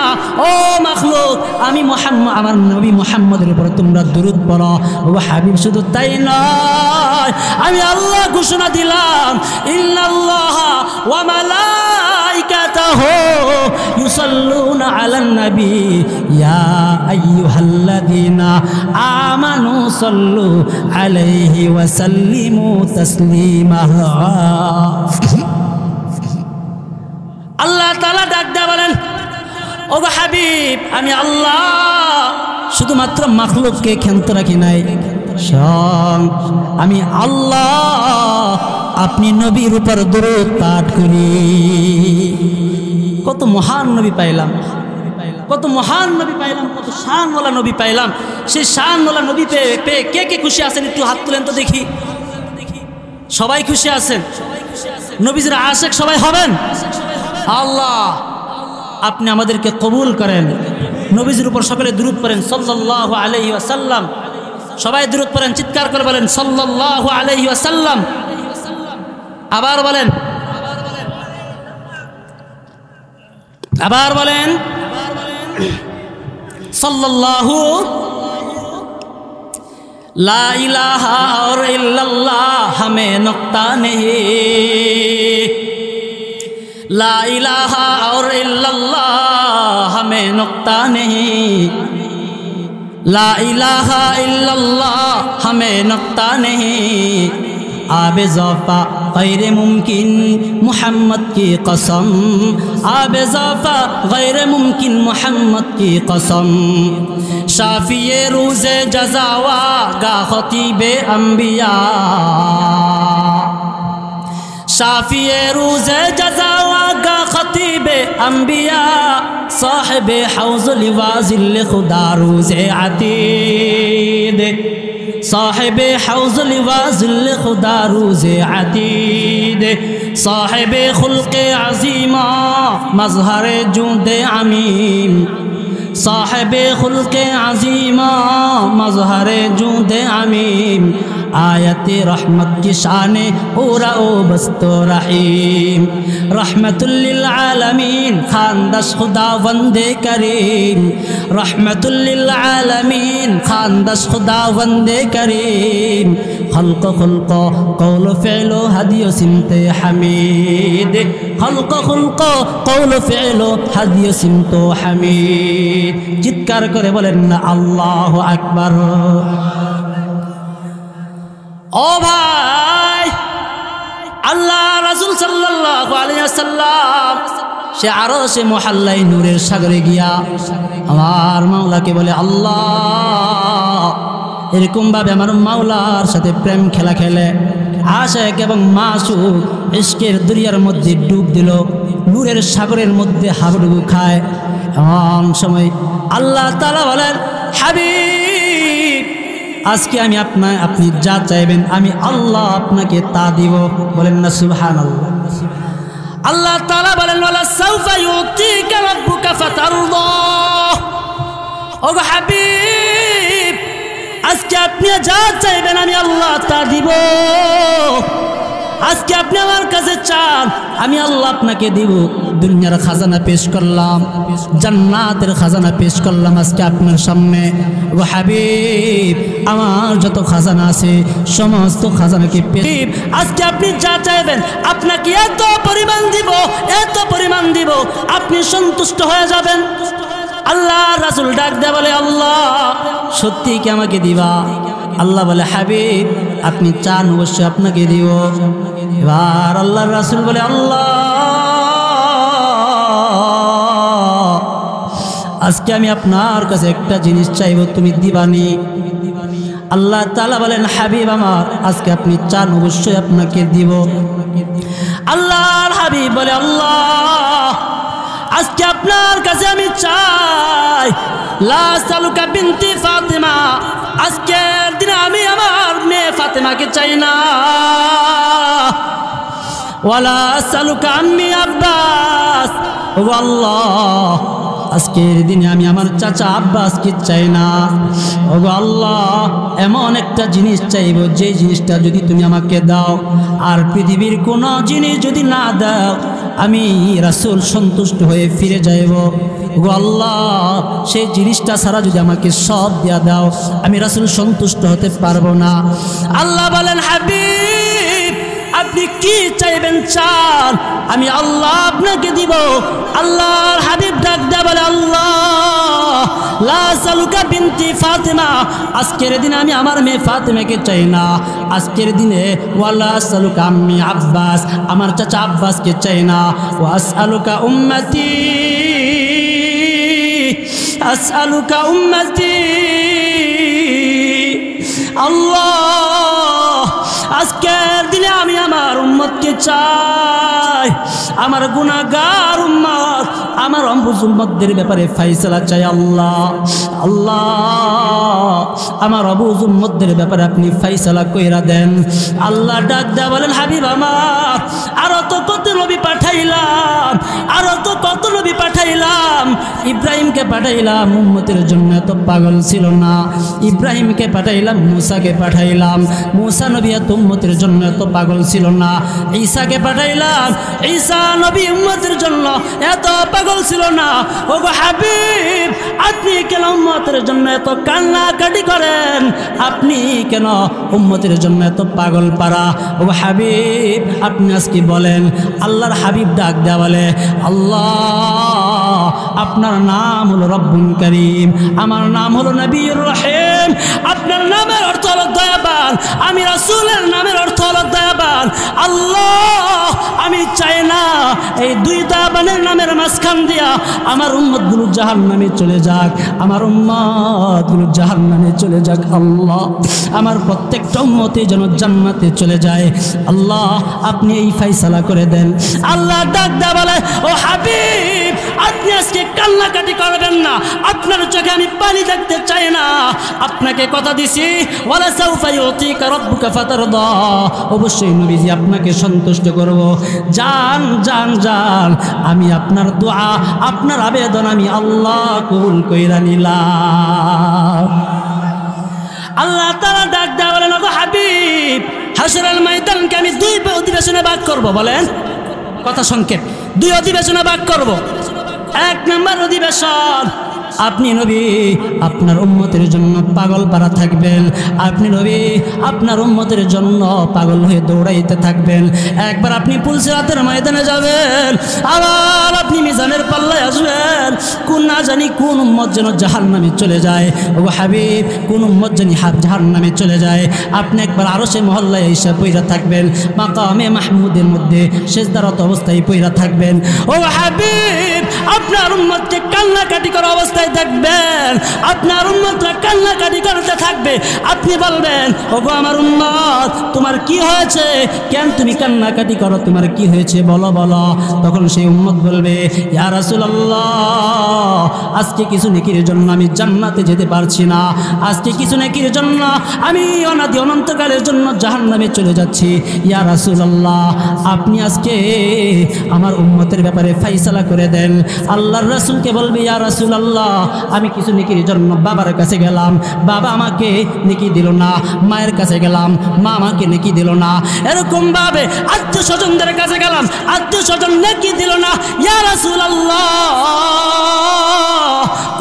ও মাখলুক, আমি মুহাম্মদ, আমার নবী মুহাম্মদের উপর তোমরা দুরূদ পড়ো। ও হাবিব, শুধু তাই নয়, আমি আল্লাহ ঘোষণা দিলাম, ইন্নাল্লাহা ওয়া মালাইকাতাহু ইউসাল্লুনা আলান নবী ইয়া আইয়ুহাল্লাযীনা আমানু সাল্লু আলাইহি ওয়া সাল্লিমু তাসলিমা। আল্লাহ তাআলা ডাক দিয়ে বলেন, ও হাবিব, আমি আল্লাহ শুধুমাত্র মাখলুককে ক্ষান্ত রাখি নাই, আমি আল্লাহ আপনি নবীর উপর দরুদ পাঠ করি। কত মহান নবী পাইলাম, কত মহান নবী পাইলাম, কত শানওয়ালা নবী পাইলাম। সেই শানওয়ালা নবী পেয়ে কে কে খুশি আছেন একটু হাত তুলেন তো দেখি। সবাই খুশি আছেন? নবীজির আশিক সবাই হবেন? আল্লাহ আপনি আমাদেরকে কবুল করেন। নবীজির উপর সকলে দুরূদ পড়েন সাল্লাল্লাহু আলাইহি ওয়াসাল্লাম। সবাই দুরূদ পড়েন, চিৎকার করে বলেন সাল্লাল্লাহু আলাইহি ওয়াসাল্লাম। আবার বলেন, আবার বলেন সাল্লাল্লাহু লা ইলাহা ইল্লাল্লাহ हमें नुक्ता नहीं, ला इलाहा और इल्लल्लाह हमें नुक्ता नहीं, ला इलाहा इल्लल्लाह हमें नुक्ता नहीं, आबे ज़ौफ़ा गैर मुमकिन मोहम्मद की कसम, आबे ज़ौफ़ा गैर मुमकिन मोहम्मद की कसम, शाफ़िए रोज़े जज़ावा गा ख़तीबे अंबिया, शाफ़िए रोज़े जज़ावा गा ख़तीबे अंबिया, साहिबे हौज़ुल वाज़िल खुदा रोज़े अतीद, साहिबे हौज़ुल वाज़िल खुदा रोज़े अतीद, साहिबे खुल्क़े अज़ीमा मज़हरे जूदे अमीम, साहिबे खुल्क़े अज़ीमा मज़हरे जूदे अमीम, आयते रहमत की शाने ओरा ओ बस्तो रहीम, रहमतुल लिल आलमीन खानदश खुदा वंदे करीम, रहमतुल लिल आलमीन खानदश खुदा वंदे करीम, खल्क़ खुल्क़ कौल फ़िल हदिय सिमते हमीद, खल्क़ खुल्क़ कौल फ़िल हदिय सिमतो हमीद। चित्कार करे बोलें ना अल्लाहु अकबर। ओ भाई আল্লাহ রাসূল সাল্লাল্লাহু আলাইহি ওয়াসাল্লাম সে আরশে মুহাল্লায় নূরের সাগরে গিয়া আমার মাওলাকে বলে, আল্লাহ এরকম ভাবে আমার মাওলার সাথে প্রেম খেলা খেলে আশিক এবং মাসুক ইশকের দরিয়ার মধ্যে ডুব দিল, নূরের সাগরের মধ্যে হাবুডুবু খায়। এমন সময় আল্লাহ তাআলা বলেন, হাবিব আজকে আমি আপনি যা চাইবেন আমি আল্লাহ আপনাকে তা দিব। বলেন না সুবহানাল্লাহ। আল্লাহ তাআলা বলেন, ওয়ালা সাউফা ইউতিকা রাব্বুকা ফাতারদা। ওগো হাবিব আজকে আপনি যা চাইবেন আমি আল্লাহ তা দিব। আজকে আপনি আমার কাছে চান আমি আল্লাহ আপনাকে দিব। দুনিয়ার খাজানা পেশ করলাম, জান্নাতের খাজানা পেশ করলাম আজকে আপনার সামনে। ও হাবিব আমার যত খাজানা আছে সমস্ত খাজানাকে পেশ, আজকে আপনি যা চাইবেন আপনাকে এত পরিমাণ দিব, এত পরিমাণ দিব আপনি সন্তুষ্ট হয়ে যাবেন। আল্লাহ রাসূল ডাক দেয়া বলে, আল্লাহ সত্যি কি আমাকে দিবা? আল্লাহ বলে, হাবিব আপনি চান অবশ্যই আপনাকে দিব। এবার আল্লাহ রাসূল বলে, আল্লাহ আজকে আমি আপনার কাছে একটা জিনিস চাইব, তুমি দিবানি? আল্লাহ তাআলা বলেন, হাবিব আমার আজকে আপনি চান অবশ্যই আপনাকে দিব। আল্লাহর হাবিব বলে, আল্লাহ আজকে আপনার কাছে আমি চাই লা সালুকা বিনতি ফাতিমা, আজকের দিনে আমি আমার মেয়ে ফাতেমাকে চাই না। ওয়ালা সালুকা আম্মি আব্বাস, ও আল্লাহ আজকের দিনে আমি আমার চাচা আব্বাসকে চাই না। ও আল্লাহ এমন একটা জিনিস চাইব যে জিনিসটা যদি তুমি আমাকে দাও আর পৃথিবীর কোনো জিনিস যদি না দাও আমি রাসূল সন্তুষ্ট হয়ে ফিরে যাইব। ও আল্লাহ সেই জিনিসটা ছাড়া যদি আমাকে সব দেয়া দাও আমি রাসূল সন্তুষ্ট হতে পারবো না। আল্লাহ বলেন, হাবিব আপনি কি চাইবেন চান আমি আল্লাহ আপনাকে দিব। আল্লাহর হাবিব ডাক দেয়া বলে, আল্লাহ লা সালুকা বিনতি ফাতিমা, আজকের দিনে আমি আমার মেয়ে ফাতিমাকে চাই না। আজকের দিনে ওয়ালা সালুকা আম্মি আব্বাস, আমার চাচা আব্বাসকে চাই না। ওয়া আসআলুকা উম্মতি, আসআলুকা উম্মতি। আল্লাহ আজকের দিনে আমি আমার উম্মতকে চাই, আমার গুনাহগার উম্মত, আমার উম্মতদের ব্যাপারে ফয়সালা চাই আল্লাহ। আল্লাহ আমার অবুজ উম্মতদের ব্যাপারে আপনি ফয়সালা কইরা দেন। আল্লাহ ডাক দেয়া বলেন, হাবিব আমার আরো তো কত নবী পাঠাইলাম, আরো তো কত নবী পাঠাইলাম। ইব্রাহিমকে পাঠাইলাম, উম্মতের জন্য এত পাগল ছিল না। ইব্রাহিমকে পাঠাইলাম, মুসাকে পাঠাইলাম, মুসা নবী এত উম্মতের জন্য এত পাগল ছিল না। ঈসাকে পাঠাইলাম, ঈসা নবী উম্মতের জন্য এত পাগল ছিল না। ওগো হাবিব আপনি কেন উম্মতের জন্য এত কান্নাকাটি করেন? আপনি কেন উম্মতের জন্য এত পাগল পারা? ওগো হাবিব আপনি আজকে বলেন। আল্লাহর হাবিব ডাক দেয়া বলে, আল্লাহ আপনার নাম হলো রব্বুল করিম, আমার নাম হলো নবীর রহিম। আপনার নামের অর্থ হলো দয়াবান, আমি রাসূলের নামের অর্থ হলো দয়াবান। আল্লাহ আমি চাই না এই দুই দয়াবানের নামের মাঝখান দিয়া আমার উম্মতগুলো জাহান্নামে চলে যাক, আমার উম্মতগুলো জাহান্নামে চলে যাক। আল্লাহ আমার প্রত্যেকটা উম্মতে যেন জান্নাতে চলে যায়। আল্লাহ আপনি এই ফয়সালা করে দেন। আল্লাহ ডাক দেয়া বলে, ও হাবিব আপনি আজকে কান্নাকাটি করবেন না, আপনার চোখে আমি পানি দেখতে চাই না। আপনাকে কথা দিছি, ওয়ালা সাউফা ইউতিকা রাব্বুকা ফাতারদা, অবশ্যই নবীজি আপনাকে সন্তুষ্ট করব। যান যান যান, আমি আপনার দোয়া আপনার আবেদন আমি আল্লাহ কবুল কইরা নিলাম। আল্লাহ তাআলা ডাক দেয়া বলেন, ওগো হাবিব হাশরের ময়দানকে আমি দুই অধিবেশনে ভাগ করব। বলেন কথা সংক্ষেপ, দুই অধিবেশনে ভাগ করব। এক নম্বর অধিবেশন আপনি নবী আপনার উম্মতের জন্য পাগল পারা থাকবেন, আপনি নবী আপনার উম্মতের জন্য পাগল হয়ে দৌড়াইতে থাকবেন। একবার আপনি পুলসিরাতের ময়দানে যাবেন, আবার আপনি মিজানের পাল্লায় আসবেন। কোন না জানি কোন উম্মত যেন জাহান্নামে চলে যায়। ও হাবিব কোন উম্মত জানি জাহান্নামে চলে যায়। আপনি একবার আরো সে মহল্লায় এসে পইরা থাকবেন, মাকামে মাহমুদের মধ্যে সেজদারত অবস্থায় পইরা থাকবেন। ও হাবিব আপনার উম্মতকে কান্নাকাটি করা অবস্থায় দেখবেন, আপনার উম্মতরা কান্নাকাটি করতে থাকবে। আপনি বলবেন, ওগো আমার উম্মত তোমার কি হয়েছে, কেন তুমি কান্নাকাটি করো, তোমার কি হয়েছে বলো বলো। তখন সেই উম্মত বলবে, ইয়া রাসূলুল্লাহ আজকে কিছু নেকির জন্য আমি জান্নাতে যেতে পারছি না, আজকে কিছু নেকির জন্য আমি অনাদি অনন্তকালের জন্য জাহান্নামে চলে যাচ্ছি। ইয়া রাসূলুল্লাহ আপনি আজকে আমার উম্মতের ব্যাপারে ফয়সালা করে দেন। আল্লাহর রাসূলকে বলবে, ইয়া রাসূলুল্লাহ আমি কিছু নেকির জন্য বাবার কাছে গেলাম, বাবা আমাকে নেকি দিল না, মায়ের কাছে গেলাম, মা আমাকে নেকি দিল না, এরকম ভাবে আত্মীয় স্বজনদের কাছে গেলাম, আত্মীয় স্বজন নেকি দিল না। ইয়া রাসূলুল্লাহ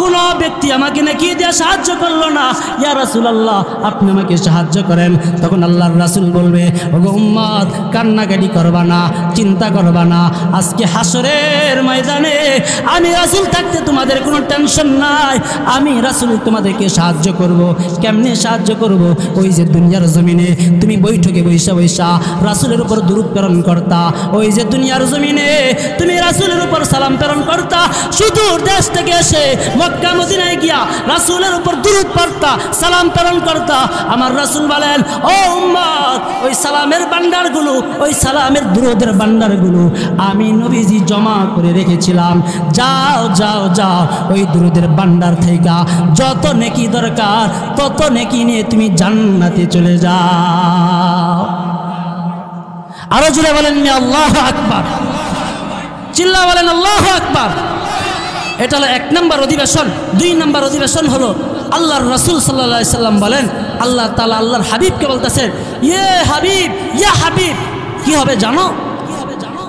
কোন ব্যক্তি আমাকে নেকি দিয়ে সাহায্য করলো না, ইয়া রাসূলুল্লাহ আপনি আমাকে সাহায্য করেন। তখন আল্লাহর রাসূল বলবে, ওগো উম্মত কান্নাকাটি করবা না, চিন্তা করবা না, আজকে হাসরের ময়দানে আমি রাসূল থাকতে তোমাদের কোনো টেনশন নাই, আমি রাসূল তোমাদেরকে সাহায্য করব। কেমনে সাহায্য করব? ওই যে দুনিয়ার জমিনে তুমি বৈঠকে বৈশা বৈশা রাসূলের উপর দুরূদ প্রেরণ করতা, ওই যে দুনিয়ার জমিনে তুমি রাসূলের উপর সালাম প্রেরণ করতা, সুদূর দেশ থেকে এসে মক্কা মদিনায় গিয়া রাসূলের উপর দুরূদ পড়তা, সালাম প্রেরণ করতা। আমার রাসূল বলেন, ও উম্মত ওই সালামের ভান্ডারগুলো, ওই সালামের দুরূদের ভান্ডারগুলো আমি নবীজি জমা করে রেখেছিলাম। যাও যাও যাও ওই দুরূদের ভান্ডার থেকে যত নেকি দরকার তত নেকি নিয়ে তুমি জান্নাতে চলে যাও। আরো জোরে বলেন আল্লাহু আকবার, চিল্লা বলেন আল্লাহু আকবার। এটা হলো এক নম্বর অধিবেশন। দুই নম্বর অধিবেশন হলো আল্লাহর রাসূল সাল্লাল্লাহু আলাইহি সাল্লাম বলেন, আল্লাহ তাআলা আল্লাহর হাবিবকে বলতেছেন, ইয়ে হাবিব ইয়া হাবিব কি হবে জানো?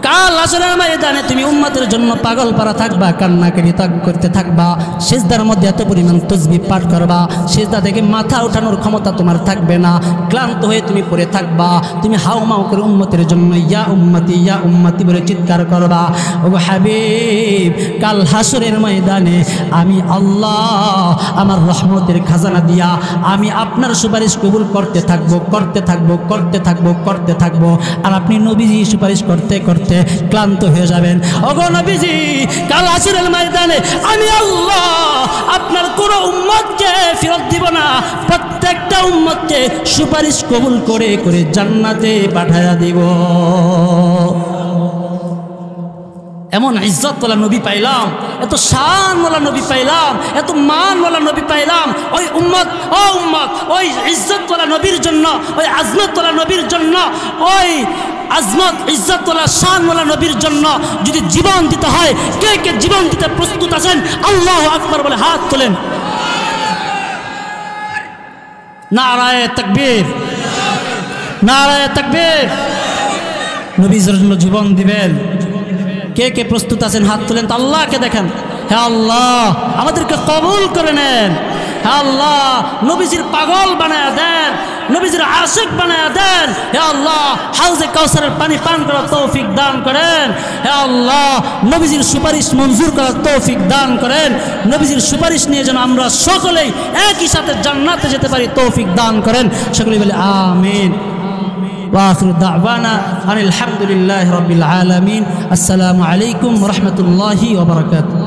কাল হাসরের ময়দানে তুমি উম্মতের জন্য পাগল পারা থাকবা, কান্নাকাটি করতে থাকবা, সিজদার মধ্যে এত পরিমাণ তাসবিহ পাঠ করবা, সিজদা থেকে মাথা ওঠানোর ক্ষমতা তোমার থাকবে না, ক্লান্ত হয়ে তুমি পড়ে থাকবা, তুমি হাউমাউ করে উম্মতের জন্য ইয়া উম্মতি বলে চিৎকার করবা। ও হাবিব কাল হাসরের ময়দানে আমি আল্লাহ আমার রহমতের খাজানা দিয়া আমি আপনার সুপারিশ কবুল করতে থাকবো, করতে থাকবো, করতে থাকবো, করতে থাকবো। আর আপনি নবীজি সুপারিশ করতে করতে ক্লান্ত হয়ে যাবেন। ওগো নবীজি কাল হাসরের ময়দানে আমি আল্লাহ আপনার কোন উম্মতকে ফেরত দিব না, প্রত্যেকটা উম্মতকে সুপারিশ কবুল করে করে জান্নাতে পাঠায়া দিব। এমন ইজ্জতওয়ালা নবী পাইলাম, এত শানওয়ালা নবী পাইলাম, এত মানওয়ালা নবী পাইলাম। ওই উম্মত, ও উম্মত, ওই ইজ্জতওয়ালা নবীর জন্য, ওই আজমতওয়ালা নবীর জন্য, ওই আজমত ইজ্জতওয়ালা শানওয়ালা নবীর জন্য যদি জীবন দিতে হয়, কে কে জীবন দিতে প্রস্তুত আছেন? আল্লাহু আকবার বলে হাত তোলেন। নারায়ে তাকবীর, নারায়ে তাকবীর। নবীর জন্য জীবন দিবেন কে কে প্রস্তুত আছেন? হাত তুলেন তো, আল্লাহকে দেখেন। হে আল্লাহ, আমাদেরকে কবুল করে নেন। হে আল্লাহ, নবীজির পাগল বানায় দেন, নবীজির আশিক বানায় দেন। হে আল্লাহ, হাউজে কাউসারের পানি পান করার তৌফিক দান করেন। হে আল্লাহ, নবীজির সুপারিশ মঞ্জুর করার তৌফিক দান করেন। নবীজির সুপারিশ নিয়ে যেন আমরা সকলেই একই সাথে জান্নাতে যেতে পারি, তৌফিক দান করেন। সকলেই বলে আমিন। وآخر دعوانا أن الحمد لله رب العالمين. السلام عليكم ورحمة الله وبركاته.